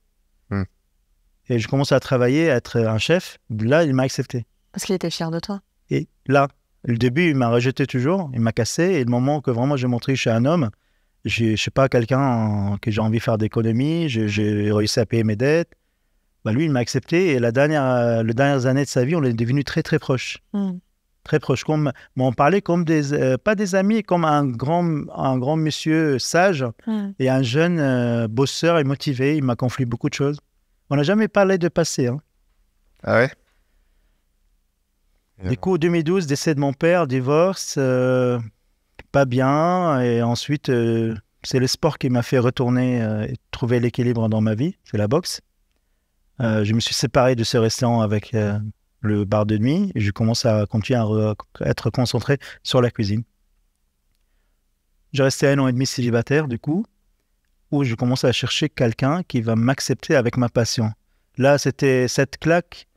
Et je commençais à travailler, à être un chef. Là, il m'a accepté. Parce qu'il était fier de toi. Et là, le début, il m'a rejeté toujours, il m'a cassé. Et le moment que vraiment j'ai montré que je suis un homme, je ne suis pas quelqu'un que j'ai envie de faire d'économie, j'ai réussi à payer mes dettes. Bah lui, il m'a accepté. Et les dernières années de sa vie, on est devenus très, très proches. Très proches. Mais on parlait comme pas des amis, comme un grand monsieur sage et un jeune bosseur et motivé. Il m'a confié beaucoup de choses. On n'a jamais parlé de passé. Hein. Ah ouais? Du coup, 2012, décès de mon père, divorce, pas bien. Et ensuite, c'est le sport qui m'a fait retourner et trouver l'équilibre dans ma vie. C'est la boxe. Je me suis séparé de ce restaurant avec le bar de nuit et je commence à continuer à être concentré sur la cuisine. J'ai resté 1 an et demi célibataire, du coup, où je commence à chercher quelqu'un qui va m'accepter avec ma passion. Là, c'était cette claque,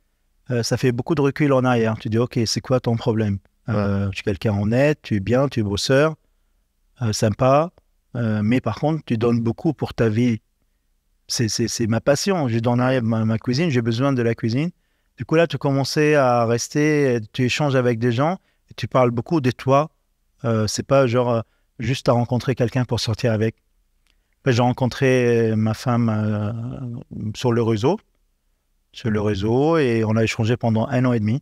ça fait beaucoup de recul en arrière. Tu dis, OK, c'est quoi ton problème? Tu es quelqu'un honnête, tu es bien, tu es bosseur, sympa, mais par contre, tu donnes beaucoup pour ta vie. C'est ma passion. Je donne rien ma cuisine, j'ai besoin de la cuisine. Du coup, là, tu commençais à rester, tu échanges avec des gens, et tu parles beaucoup de toi. C'est pas genre juste à rencontrer quelqu'un pour sortir avec. J'ai rencontré ma femme sur le réseau, et on a échangé pendant 1 an et demi.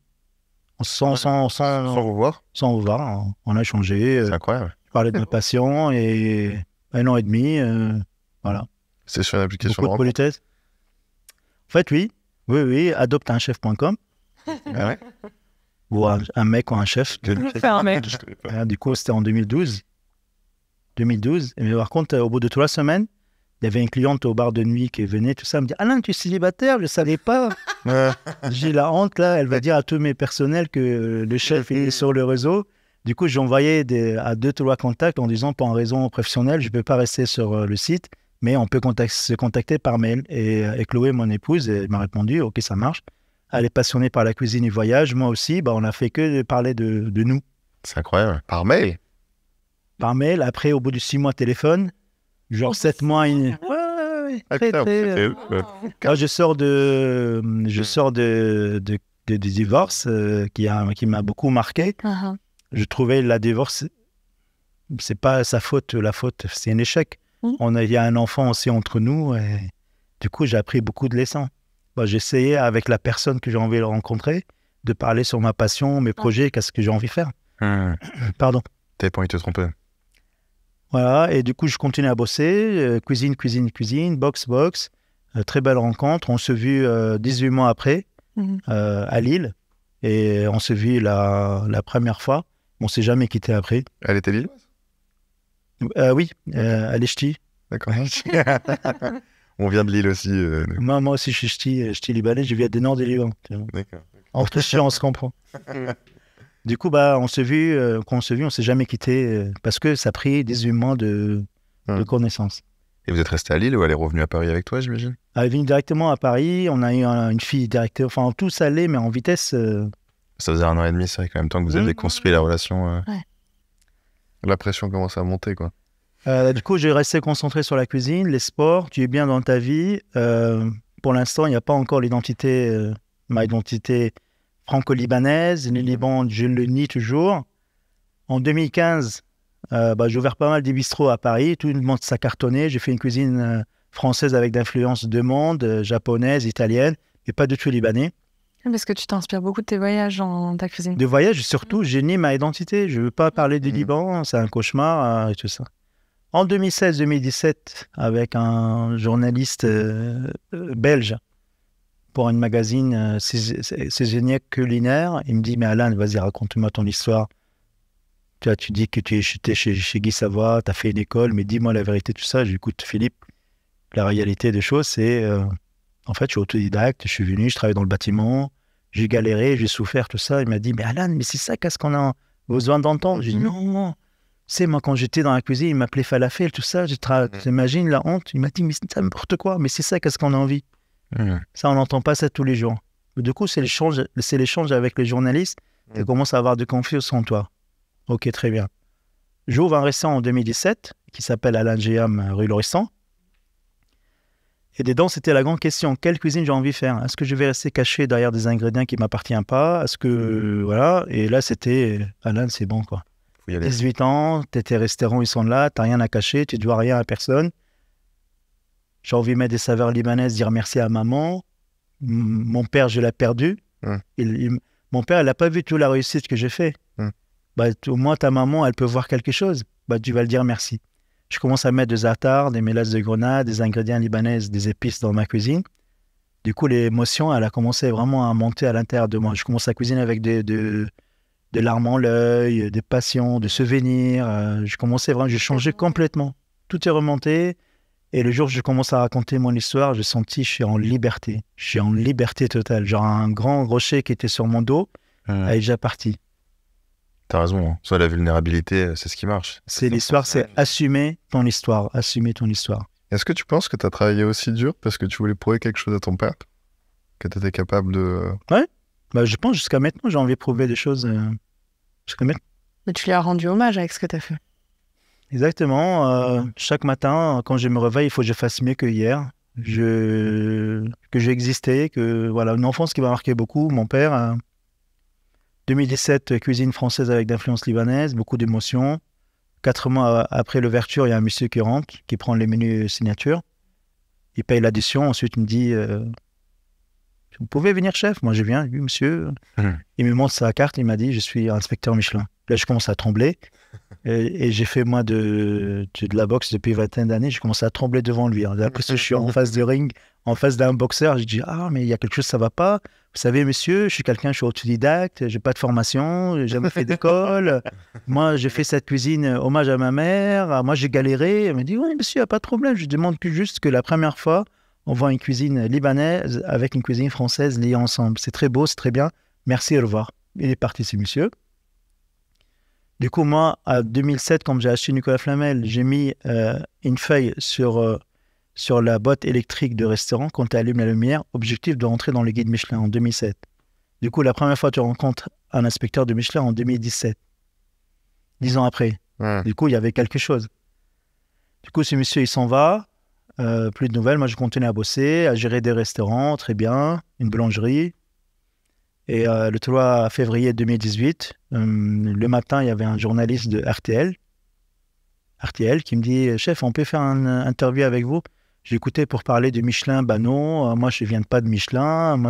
Sans vous voir? Sans vous voir, on a échangé. C'est incroyable. Je parlais de ma passion, et 1 an et demi, voilà. C'est sur une application Beaucoup de politesse. En fait, oui, adopteunchef.com. Ah ouais? Ou un mec ou un chef. Un mec. Du coup, c'était en 2012. Mais par contre, au bout de 3 semaines, il y avait une cliente au bar de nuit qui venait, tout ça, elle me dit, Alain, tu es célibataire, je ne savais pas. J'ai la honte, là, elle va dire à tous mes personnels que le chef est sur le réseau. Du coup, j'ai envoyé à 2-3 contacts en disant, pour une raison professionnelle, je ne peux pas rester sur le site, mais on peut se contacter par mail. Et Chloé, mon épouse, elle m'a répondu, OK, ça marche. Elle est passionnée par la cuisine et le voyage. Moi aussi, on n'a fait que parler de nous. C'est incroyable. Par mail? Par mail. Après, au bout de 6 mois, téléphone. Genre 7 mois. Ouais. Quand je sors de divorce qui m'a beaucoup marqué. Je trouvais la divorce, c'est pas sa faute, la faute, c'est un échec. Il y a un enfant aussi entre nous. Et du coup, j'ai appris beaucoup de leçons. J'essayais, avec la personne que j'ai envie de rencontrer, de parler sur ma passion, mes projets, qu'est-ce que j'ai envie de faire. Pardon. T'avais pas envie de te tromper. Voilà, et du coup, je continue à bosser. Cuisine, boxe. Très belle rencontre. On se vit 18 mois après, à Lille. Et on se vit la première fois. On ne s'est jamais quitté après. Elle était lilloise? Oui, elle est ch'ti. D'accord. On vient de Lille aussi. Moi aussi, je suis ch'ti libanais. Je viens du nord du Liban. D'accord. Entre ch'tis, on se comprend. Du coup, on s'est vu, quand on s'est vu, on ne s'est jamais quitté parce que ça a pris 18 mois de connaissances. Et vous êtes resté à Lille ou elle est revenue à Paris avec toi, j'imagine? Elle est venue directement à Paris. On a eu une fille directement. Enfin, tous allés, mais en vitesse. Ça faisait 1 an et demi, c'est vrai, quand même temps que vous avez construit la relation. Ouais. La pression commence à monter, quoi. Du coup, j'ai resté concentré sur la cuisine, les sports. Tu es bien dans ta vie. Pour l'instant, il n'y a pas encore l'identité ma identité franco-libanaise. Le Liban, je le nie toujours. En 2015, j'ai ouvert pas mal de bistrots à Paris. Tout le monde s'est cartonné. J'ai fait une cuisine française avec d'influence de monde, japonaise, italienne, et pas du tout libanais. Parce que tu t'inspires beaucoup de tes voyages dans ta cuisine. De voyage, surtout, je nie ma identité. Je ne veux pas parler du Liban, c'est un cauchemar et tout ça. En 2016-2017, avec un journaliste belge pour un magazine saisonnier culinaire, il me dit « Mais Alain, vas-y, raconte-moi ton histoire. Tu dis que tu étais chez Guy Savoy, tu as fait une école, mais dis-moi la vérité, tout ça. » J'écoute Philippe. La réalité des choses, c'est... en fait, je suis autodidacte, je suis venu, je travaille dans le bâtiment, j'ai galéré, j'ai souffert, tout ça. Il m'a dit « Mais Alain, mais c'est ça, qu'est-ce qu'on a besoin d'entendre ?» J'ai dit « Non. Tu sais, moi, quand j'étais dans la cuisine, il m'appelait falafel, tout ça. T'imagines la honte ?» Il m'a dit « Mais c'est n'importe quoi, mais c'est ça, qu'est-ce qu'on a envie ?» Ça, on n'entend pas ça tous les jours. Du coup, c'est l'échange avec les journalistes qui commencent à avoir de confiance en toi. Ok, très bien. J'ouvre un restaurant en 2017 qui s'appelle Alain Géam, rue Lauriston. Et dedans, c'était la grande question. Quelle cuisine j'ai envie de faire? Est-ce que je vais rester caché derrière des ingrédients qui ne m'appartiennent pas? Est-ce que... voilà. Et là, c'était... Alain, c'est bon, quoi. 18 ans, tes restaurants, ils sont là, tu n'as rien à cacher, tu ne dois rien à personne. J'ai envie de mettre des saveurs libanaises, dire merci à maman. Mon père, je l'ai perdu. Mon père, il n'a pas vu toute la réussite que j'ai fait. Au moins, ta maman, elle peut voir quelque chose. Tu vas le dire merci. Je commence à mettre des attards, des mélasses de grenade, des ingrédients libanais, des épices dans ma cuisine. Du coup, l'émotion, elle a commencé vraiment à monter à l'intérieur de moi. Je commence à cuisiner avec de larmes en l'œil, des passions, des souvenirs. J'ai changé complètement. Tout est remonté. Et le jour où je commence à raconter mon histoire, j'ai senti que je suis en liberté. Je suis en liberté totale. Genre un grand rocher qui était sur mon dos est déjà parti. T'as raison, hein. Soit la vulnérabilité, c'est ce qui marche. C'est l'histoire, c'est assumer ton histoire. Assumer ton histoire. Est-ce que tu penses que tu as travaillé aussi dur parce que tu voulais prouver quelque chose à ton père? Que tu étais capable de... Ouais. Je pense jusqu'à maintenant, j'ai envie de prouver des choses jusqu'à maintenant. Mais tu lui as rendu hommage avec ce que tu as fait. Exactement. Chaque matin, quand je me réveille, il faut que je fasse mieux que hier. Que j'ai existé, que voilà, une enfance qui m'a marqué beaucoup. Mon père... 2017, cuisine française avec d'influence libanaise, beaucoup d'émotions. 4 mois après l'ouverture, il y a un monsieur qui rentre, qui prend les menus signature. Il paye l'addition. Ensuite, il me dit vous pouvez venir, chef? Moi, je viens. Oui, monsieur. Il me montre sa carte. Il m'a dit je suis inspecteur Michelin. Là, je commence à trembler. Et j'ai fait, moi, de la boxe depuis 20 d'années. Je commence à trembler devant lui. Après, je suis en face de ring, en face d'un boxeur. Je dis mais il y a quelque chose, ça va pas. Vous savez, monsieur, je suis autodidacte, j'ai pas de formation, j'ai jamais fait d'école. Moi, j'ai fait cette cuisine hommage à ma mère. Moi, j'ai galéré. Elle me dit oui, monsieur, il n'y a pas de problème. Je demande juste que la première fois, on voit une cuisine libanaise avec une cuisine française liée ensemble. C'est très beau, c'est très bien. Merci, au revoir. Il est parti, ce monsieur. Du coup, moi, en 2007, quand j'ai acheté Nicolas Flamel, j'ai mis une feuille sur la boîte électrique de restaurant. Quand tu allumes la lumière, objectif de rentrer dans le guide Michelin en 2007. Du coup, la première fois, tu rencontres un inspecteur de Michelin en 2017. 10 ans après. Du coup, il y avait quelque chose. Du coup, ce monsieur, il s'en va. Plus de nouvelles. Moi, je continue à bosser, à gérer des restaurants, très bien. Une boulangerie. Et le 3 février 2018, le matin, il y avait un journaliste de RTL qui me dit « Chef, on peut faire une interview avec vous ?» J'ai écouté pour parler de Michelin. Non, moi, je ne viens pas de Michelin. Moi,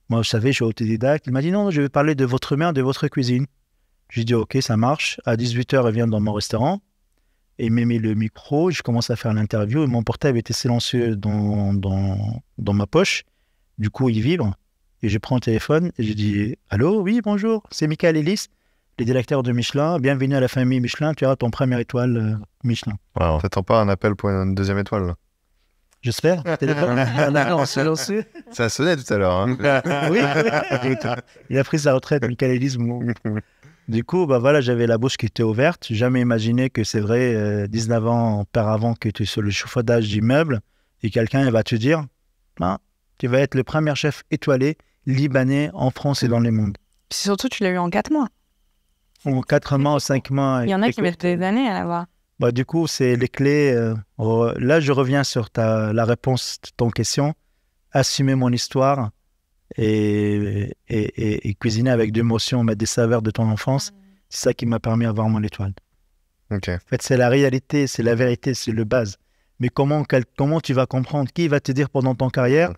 vous savez, je suis autodidacte. Il m'a dit « Non, je vais parler de votre mère, de votre cuisine. » J'ai dit « Ok, ça marche. » À 18h, il vient dans mon restaurant. Et il m'a mis le micro. Je commence à faire l'interview. Et mon portable était silencieux dans ma poche. Du coup, il vibre. Et je prends le téléphone et je dis « Allô, oui, bonjour, c'est Michael Ellis, le directeur de Michelin. Bienvenue à la famille Michelin. Tu auras ton première étoile Michelin. » Wow. T'attends pas un appel pour une deuxième étoile, là? J'espère. Silencieux. Ça sonnait tout à l'heure. Hein. Oui. Il a pris sa retraite, Michael Ellis. Du coup, voilà, j'avais la bouche qui était ouverte. J'ai jamais imaginé que c'est vrai, 19 ans auparavant, que tu es sur le chauffaudage d'immeuble et quelqu'un va te dire tu vas être le premier chef étoilé libanais en France et dans le monde. Puis surtout, tu l'as eu en 4 mois. En 4 mois, 5 mois. Il y en a qui mettent des années à l'avoir. Du coup, c'est les clés. Là, je reviens sur la réponse de ton question. Assumer mon histoire et cuisiner avec de l'émotion, mettre des saveurs de ton enfance. C'est ça qui m'a permis d'avoir mon étoile. Ok. En fait, c'est la réalité, c'est la vérité, c'est le base. Mais comment tu vas comprendre? Qui va te dire pendant ton carrière,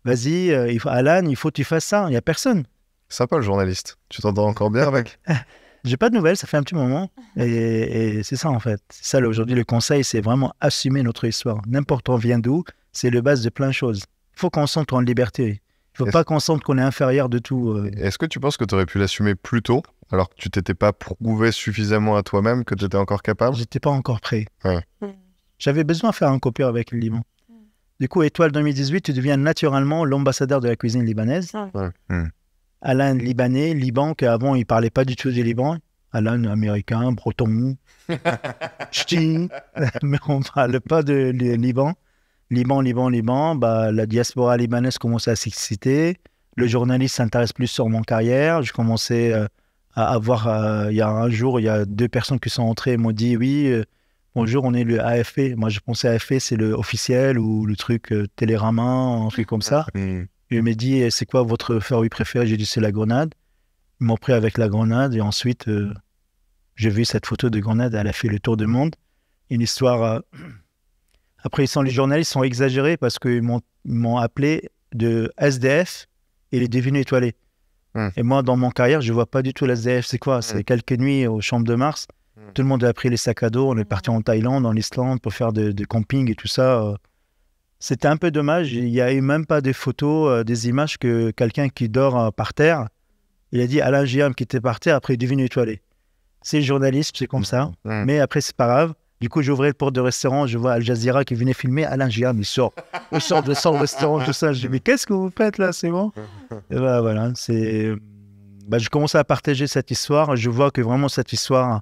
vas-y, Alan, il faut que tu fasses ça? Il n'y a personne. Sympa le journaliste. Tu t'entends encore bien avec? J'ai pas de nouvelles, ça fait un petit moment. Et c'est ça, en fait. C'est ça, aujourd'hui, le conseil, c'est vraiment assumer notre histoire. N'importe où on vient d'où, c'est le base de plein de choses. Il faut qu'on sente en liberté. Il ne faut pas qu'on sente qu'on est inférieur de tout. Est-ce que tu penses que tu aurais pu l'assumer plus tôt, alors que tu t'étais pas prouvé suffisamment à toi-même que tu étais encore capable? J'étais pas encore prêt. Ouais. J'avais besoin de faire un copieur avec le Liban. Du coup, Étoile 2018, tu deviens naturellement l'ambassadeur de la cuisine libanaise. Ouais. Alain, Libanais, Liban, qu'avant, il ne parlait pas du tout du Liban. Alain, américain, breton, ch'ti, mais on ne parle pas de Liban. Liban, bah, la diaspora libanaise commençait à s'exciter. Le journaliste s'intéresse plus sur mon carrière. Je commençais à avoir, il y a un jour, il y a 2 personnes qui sont entrées et m'ont dit, oui, bonjour, on est le AFP. Moi, je pensais AFP, c'est le officiel ou le truc Télérama, un truc comme ça. Il m'a dit, c'est quoi votre fruit préféré? J'ai dit, c'est la grenade. Ils m'ont pris avec la grenade et ensuite, j'ai vu cette photo de grenade, elle a fait le tour du monde. Une histoire... Après, les journalistes sont exagérés parce qu'ils m'ont appelé de SDF et les devenus étoilés. Et moi, dans mon carrière, je ne vois pas du tout l'SDF. C'est quoi? C'est quelques nuits aux Chambres de Mars. Tout le monde a pris les sacs à dos. On est parti en Thaïlande, en Islande pour faire de camping et tout ça. C'était un peu dommage. Il n'y a eu même pas des photos, des images que quelqu'un qui dort par terre. Il a dit Alain Giam qui était par terre, après il est devenu étoilé. C'est le journaliste, c'est comme ça. Mais après, c'est pas grave. Du coup, j'ouvrais le porte de restaurant, je vois Al Jazeera qui venait filmer. Alain Giam, il sort de son restaurant, tout ça. Je dis, mais qu'est-ce que vous faites là? C'est bon? Et bah, voilà, je commence à partager cette histoire. Je vois que vraiment cette histoire,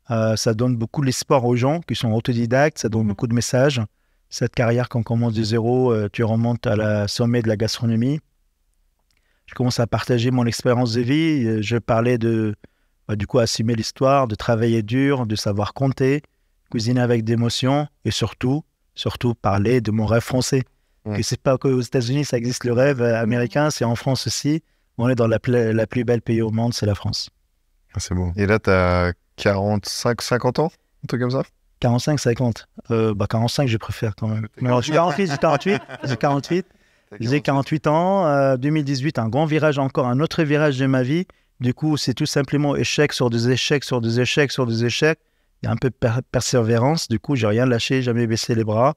ça donne beaucoup l'espoir aux gens qui sont autodidactes. Ça donne beaucoup de messages. Cette carrière, quand on commence de zéro, tu remontes à la sommet de la gastronomie. Je commence à partager mon expérience de vie. Je parlais du coup, assumer l'histoire, de travailler dur, de savoir compter, cuisiner avec d'émotion et surtout parler de mon rêve français. Que c'est pas qu'aux États-Unis, ça existe le rêve américain, c'est en France aussi. On est dans la plus belle pays au monde, c'est la France. C'est beau. Et là, tu as 45, 50 ans, un truc comme ça? 45, 50. 45, je préfère quand même. Non, j'ai 48. J'ai 48 ans. 2018, un grand virage encore, un autre virage de ma vie. Du coup, c'est tout simplement échec sur des échecs, sur des échecs, sur des échecs. Il y a un peu de persévérance. Du coup, j'ai rien lâché, jamais baissé les bras.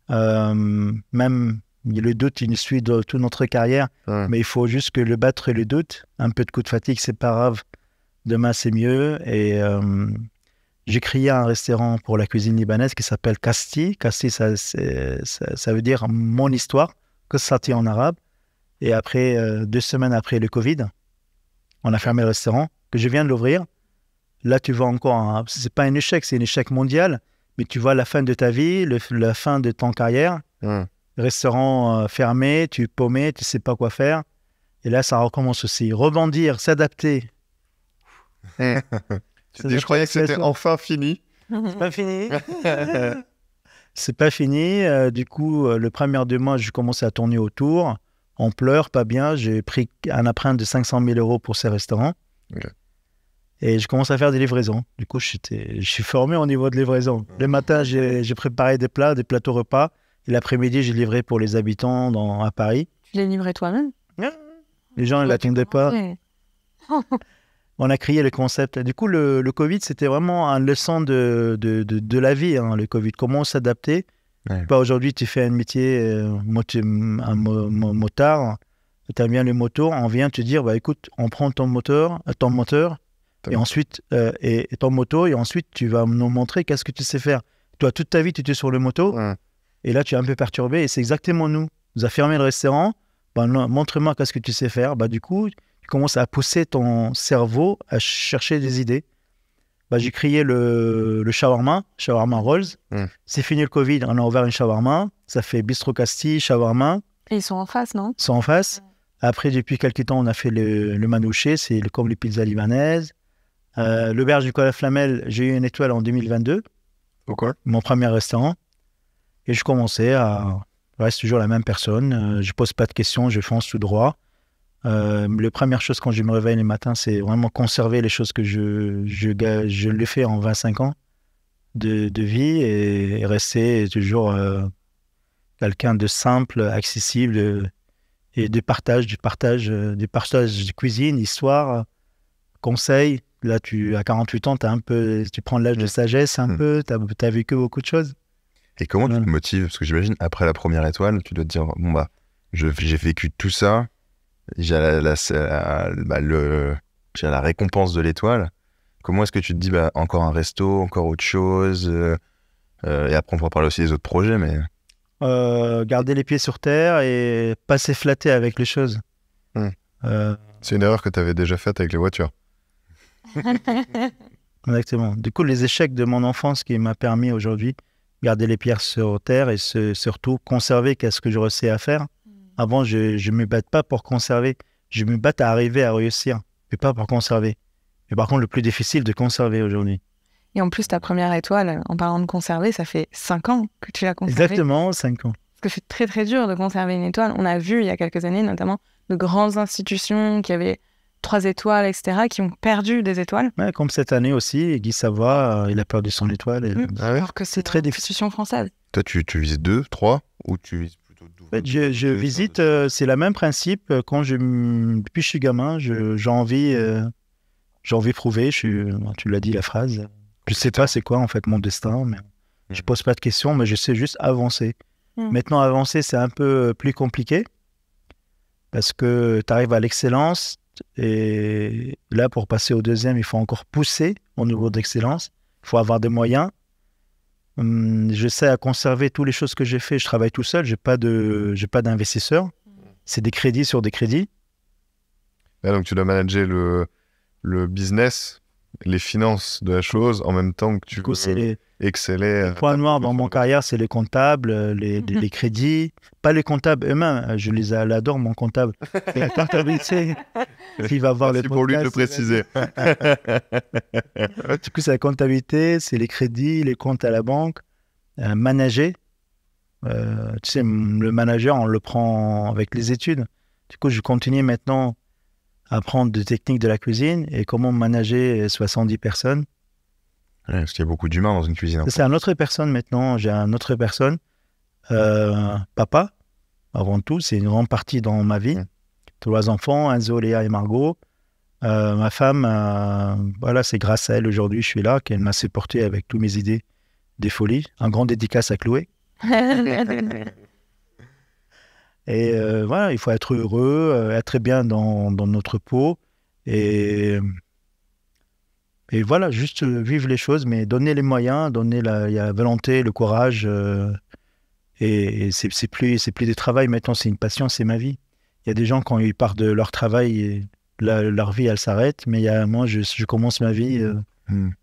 Même le doute, il suit de toute notre carrière. Mais il faut juste que le battre le doute. Un peu de coup de fatigue, c'est pas grave. Demain, c'est mieux. Et j'ai créé un restaurant pour la cuisine libanaise qui s'appelle Kasti. Kasti, ça veut dire mon histoire. Kastati en arabe. Et après, 2 semaines après le Covid, on a fermé le restaurant, que je viens de l'ouvrir. Là, tu vois encore, c'est pas un échec, c'est un échec mondial, mais tu vois la fin de ta vie, la fin de ton carrière. Restaurant fermé, tu es paumé, tu sais pas quoi faire. Et là, ça recommence aussi. Rebondir, s'adapter. Je croyais que c'était enfin fini. C'est pas fini. C'est pas fini. Du coup, le premier 2 mois, je commençais à tourner autour. On pleure, pas bien. J'ai pris un emprunt de 500 000 € pour ces restaurants. Et je commence à faire des livraisons. Du coup, je suis formé au niveau de livraison. Le matin, j'ai préparé des plats, des plateaux repas. Et l'après-midi, j'ai livré pour les habitants à Paris. Tu les livrais toi-même? Les gens ne l'attendaient pas. On a créé le concept. Du coup, le Covid, c'était vraiment une leçon de la vie, hein, le Covid. Comment s'adapter. Aujourd'hui, tu fais un métier, motard. Tu aimes bien le moto. On vient te dire, écoute, on prend ton moteur et ensuite, et ton moto, et ensuite, tu vas nous montrer qu'est-ce que tu sais faire. Toi, toute ta vie, tu étais sur le moto. Et là, tu es un peu perturbé. Et c'est exactement nous. Nous a fermé le restaurant. Montre-moi qu'est-ce que tu sais faire. Du coup, tu commences à pousser ton cerveau à chercher des idées. J'ai créé le shawarma rolls. C'est fini le Covid, on a ouvert une shawarma. Ça fait Bistro Casti, shawarma. Et ils sont en face, non? Ils sont en face. Après, depuis quelques temps, on a fait le manouché, c'est comme les pizzas libanaises. L'auberge du Col à Flamel, j'ai eu une étoile en 2022. Pourquoi? Mon premier restaurant. Et je commençais à... Je reste toujours la même personne. Je pose pas de questions, je fonce tout droit. La première chose quand je me réveille le matin, c'est vraiment conserver les choses que je l'ai fait en 25 ans de vie et rester toujours quelqu'un de simple, accessible et du partage de cuisine, histoire, conseils. Là, à 48 ans, tu prends l'âge de sagesse un peu, tu as vécu beaucoup de choses. Et comment tu te motives? Parce que j'imagine, après la première étoile, tu dois te dire, bon, bah, j'ai vécu tout ça, j'ai la récompense de l'étoile. Comment est-ce que tu te dis, bah, encore un resto, encore autre chose et après, on pourra parler aussi des autres projets, mais... Garder les pieds sur terre et pas s'efflater avec les choses. C'est une erreur que tu avais déjà faite avec les voitures. Exactement. Du coup, les échecs de mon enfance qui m'a permis aujourd'hui garder les pieds sur terre et surtout conserver qu'est-ce que je sais à faire. Avant, je ne me batte pas pour conserver. Je me batte à arriver à réussir, mais pas pour conserver. Mais par contre, le plus difficile de conserver aujourd'hui. Et en plus, ta première étoile, en parlant de conserver, ça fait 5 ans que tu l'as conservée. Exactement, 5 ans. Parce que c'est très très dur de conserver une étoile. On a vu il y a quelques années, notamment, de grandes institutions qui avaient 3 étoiles, etc., qui ont perdu des étoiles. Ouais, comme cette année aussi, Guy Savoie, il a perdu son étoile. Alors que c'est très difficile. Institution française. Toi, tu vises 2, 3 ou tu vises plutôt 12? En fait, je visite, c'est le même principe. Depuis que je suis gamin, j'ai envie prouver. Tu l'as dit la phrase. Je sais pas c'est quoi en fait mon destin, mais je pose pas de questions, mais je sais juste avancer. Maintenant, avancer, c'est un peu plus compliqué parce que tu arrives à l'excellence et là, pour passer au deuxième, il faut encore pousser au niveau d'excellence. Il faut avoir des moyens. J'essaie à conserver toutes les choses que j'ai fait. Je travaille tout seul, j'ai pas d'investisseur. C'est des crédits sur des crédits. Ouais, donc tu dois manager le business, les finances de la chose en même temps que tu veux exceller. Le point noir dans mon carrière, c'est les comptables, les crédits. Pas les comptables eux-mêmes, je les adore, mon comptable. La comptabilité, il va voir. Merci pour lui de le préciser. Du coup, c'est la comptabilité, c'est les crédits, les comptes à la banque. Manager, tu sais, le manager, on le prend avec les études. Du coup, je continue maintenant à apprendre des techniques de la cuisine et comment manager 70 personnes. Ouais, parce qu'il y a beaucoup d'humains dans une cuisine. C'est une autre personne maintenant. J'ai une autre personne. Papa, avant tout, c'est une grande partie dans ma vie. 3 enfants, Enzo, Léa et Margot. Ma femme, voilà, c'est grâce à elle aujourd'hui, je suis là, qu'elle m'a supporté avec toutes mes idées des folies. Un grand dédicace à Chloé. Et voilà, il faut être heureux, être bien dans notre peau et voilà, juste vivre les choses, mais donner les moyens, donner la volonté, le courage. Et c'est plus du travail maintenant, c'est une passion, c'est ma vie. Il y a des gens, quand ils partent de leur travail, leur vie, elle s'arrête. Mais moi, je commence ma vie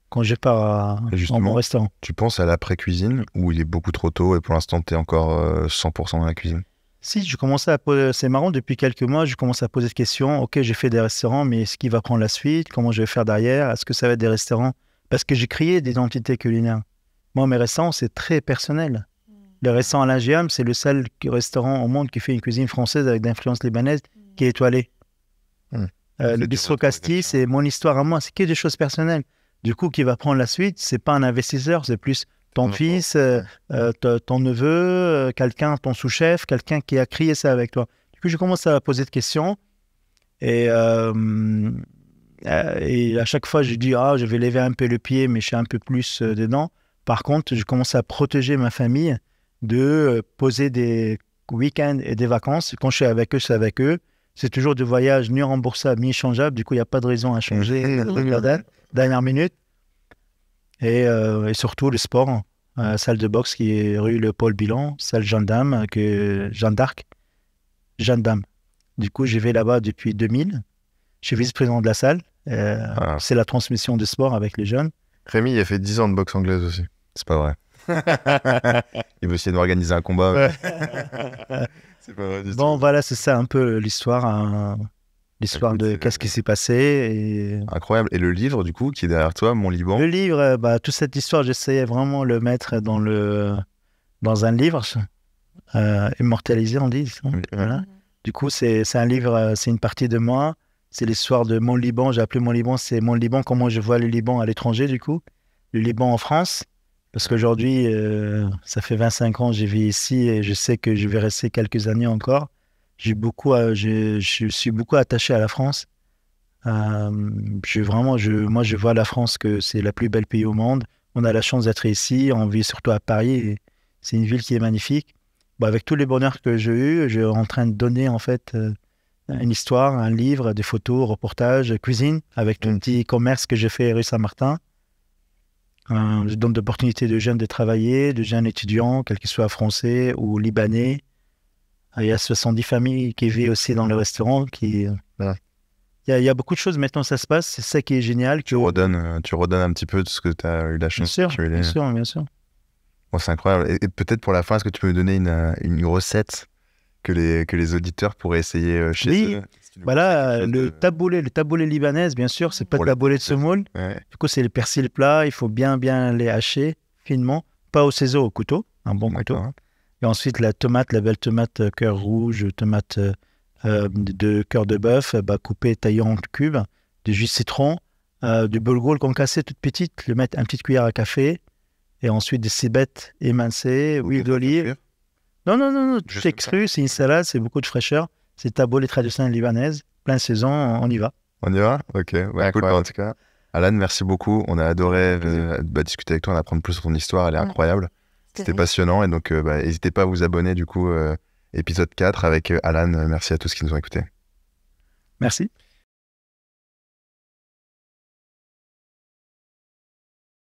quand je pars en mon restaurant. Tu penses à l'après-cuisine ou il est beaucoup trop tôt et pour l'instant, tu es encore 100% dans la cuisine? Si, c'est marrant, depuis quelques mois, je commence à poser des questions. Ok, j'ai fait des restaurants, mais est-ce qui va prendre la suite? Comment je vais faire derrière? Est-ce que ça va être des restaurants? Parce que j'ai créé des identités culinaires. Moi, mes restaurants, c'est très personnel. Le restaurant Alain Géam, c'est le seul restaurant au monde qui fait une cuisine française avec d'influence libanaise qui est étoilée. Le bistrot Castille, c'est mon histoire à moi. C'est que des choses personnelles. Du coup, qui va prendre la suite, c'est pas un investisseur, c'est plus ton fils, ton neveu, quelqu'un, ton sous-chef, quelqu'un qui a créé ça avec toi. Du coup, je commence à poser des questions et à chaque fois, je dis je vais lever un peu le pied, mais je suis un peu plus dedans. Par contre, je commence à protéger ma famille de poser des week-ends et des vacances. Quand je suis avec eux, c'est avec eux. C'est toujours du voyage ni remboursable ni échangeable. Du coup, il n'y a pas de raison à changer dernière minute. Et surtout le sport, salle de boxe qui est rue Le Paul Bilan, salle Jeanne d'Arc, Jeanne d'Arc. Du coup, je vais là-bas depuis 2000. Je suis vice-président de la salle. C'est la transmission du sport avec les jeunes. Rémi, il a fait 10 ans de boxe anglaise aussi. C'est pas vrai. Il veut essayer d'organiser un combat. C'est pas vrai du tout. Bon, voilà, c'est ça un peu l'histoire. L'histoire de qu'est-ce qui s'est passé. Incroyable. Et le livre, du coup, qui est derrière toi, Mon Liban? Le livre, toute cette histoire, j'essayais vraiment de le mettre dans un livre, immortalisé, on dit. Oui. Voilà. Du coup, c'est un livre, c'est une partie de moi. C'est l'histoire de mon Liban. J'ai appelé mon Liban, c'est mon Liban, comment je vois le Liban à l'étranger, du coup. Le Liban en France. Parce qu'aujourd'hui, ça fait 25 ans que je vis ici et je sais que je vais rester quelques années encore. Je suis beaucoup attaché à la France. Moi, je vois la France que c'est la plus belle pays au monde. On a la chance d'être ici. On vit surtout à Paris. Et c'est une ville qui est magnifique. Bon, avec tous les bonheurs que j'ai eu, je suis en train de donner en fait une histoire, un livre, des photos, reportages, cuisine, avec tout le petit commerce que j'ai fait rue Saint-Martin. Je donne d'opportunités de jeunes de travailler, de jeunes étudiants, quels qu'ils soient français ou libanais. Il y a 70 familles qui vivent aussi dans le restaurant. Ouais. Il y a beaucoup de choses maintenant, ça se passe. C'est ça qui est génial. Tu redonnes un petit peu de ce que tu as eu la chance d'accumuler. Bien sûr, bien sûr. Bon, c'est incroyable. Et peut-être pour la fin, est-ce que tu peux me donner une recette que les auditeurs pourraient essayer chez eux? Voilà, le taboulé libanaise, bien sûr, c'est pas de taboulé de semoule. Ouais. Du coup, c'est le persil plat. Il faut bien les hacher finement, pas au ciseau, au couteau, un bon couteau. Et ensuite, la belle tomate cœur rouge, tomate de cœur de bœuf, coupée, taillée en cubes, du jus de citron, du boulgour concassé toute petite, le mettre une petite cuillère à café, et ensuite des cibettes émincées, huile d'olive. Non, tout est cru, c'est une salade, c'est beaucoup de fraîcheur. C'est taboulé traditionnel libanaise, plein saison, on y va. On y va? Ok, cool. En tout cas, Alan, merci beaucoup. On a adoré discuter avec toi, en apprendre plus sur ton histoire, elle est incroyable. C'était passionnant, et donc n'hésitez pas à vous abonner du coup, épisode 4 avec Alan. Merci à tous qui nous ont écoutés. Merci.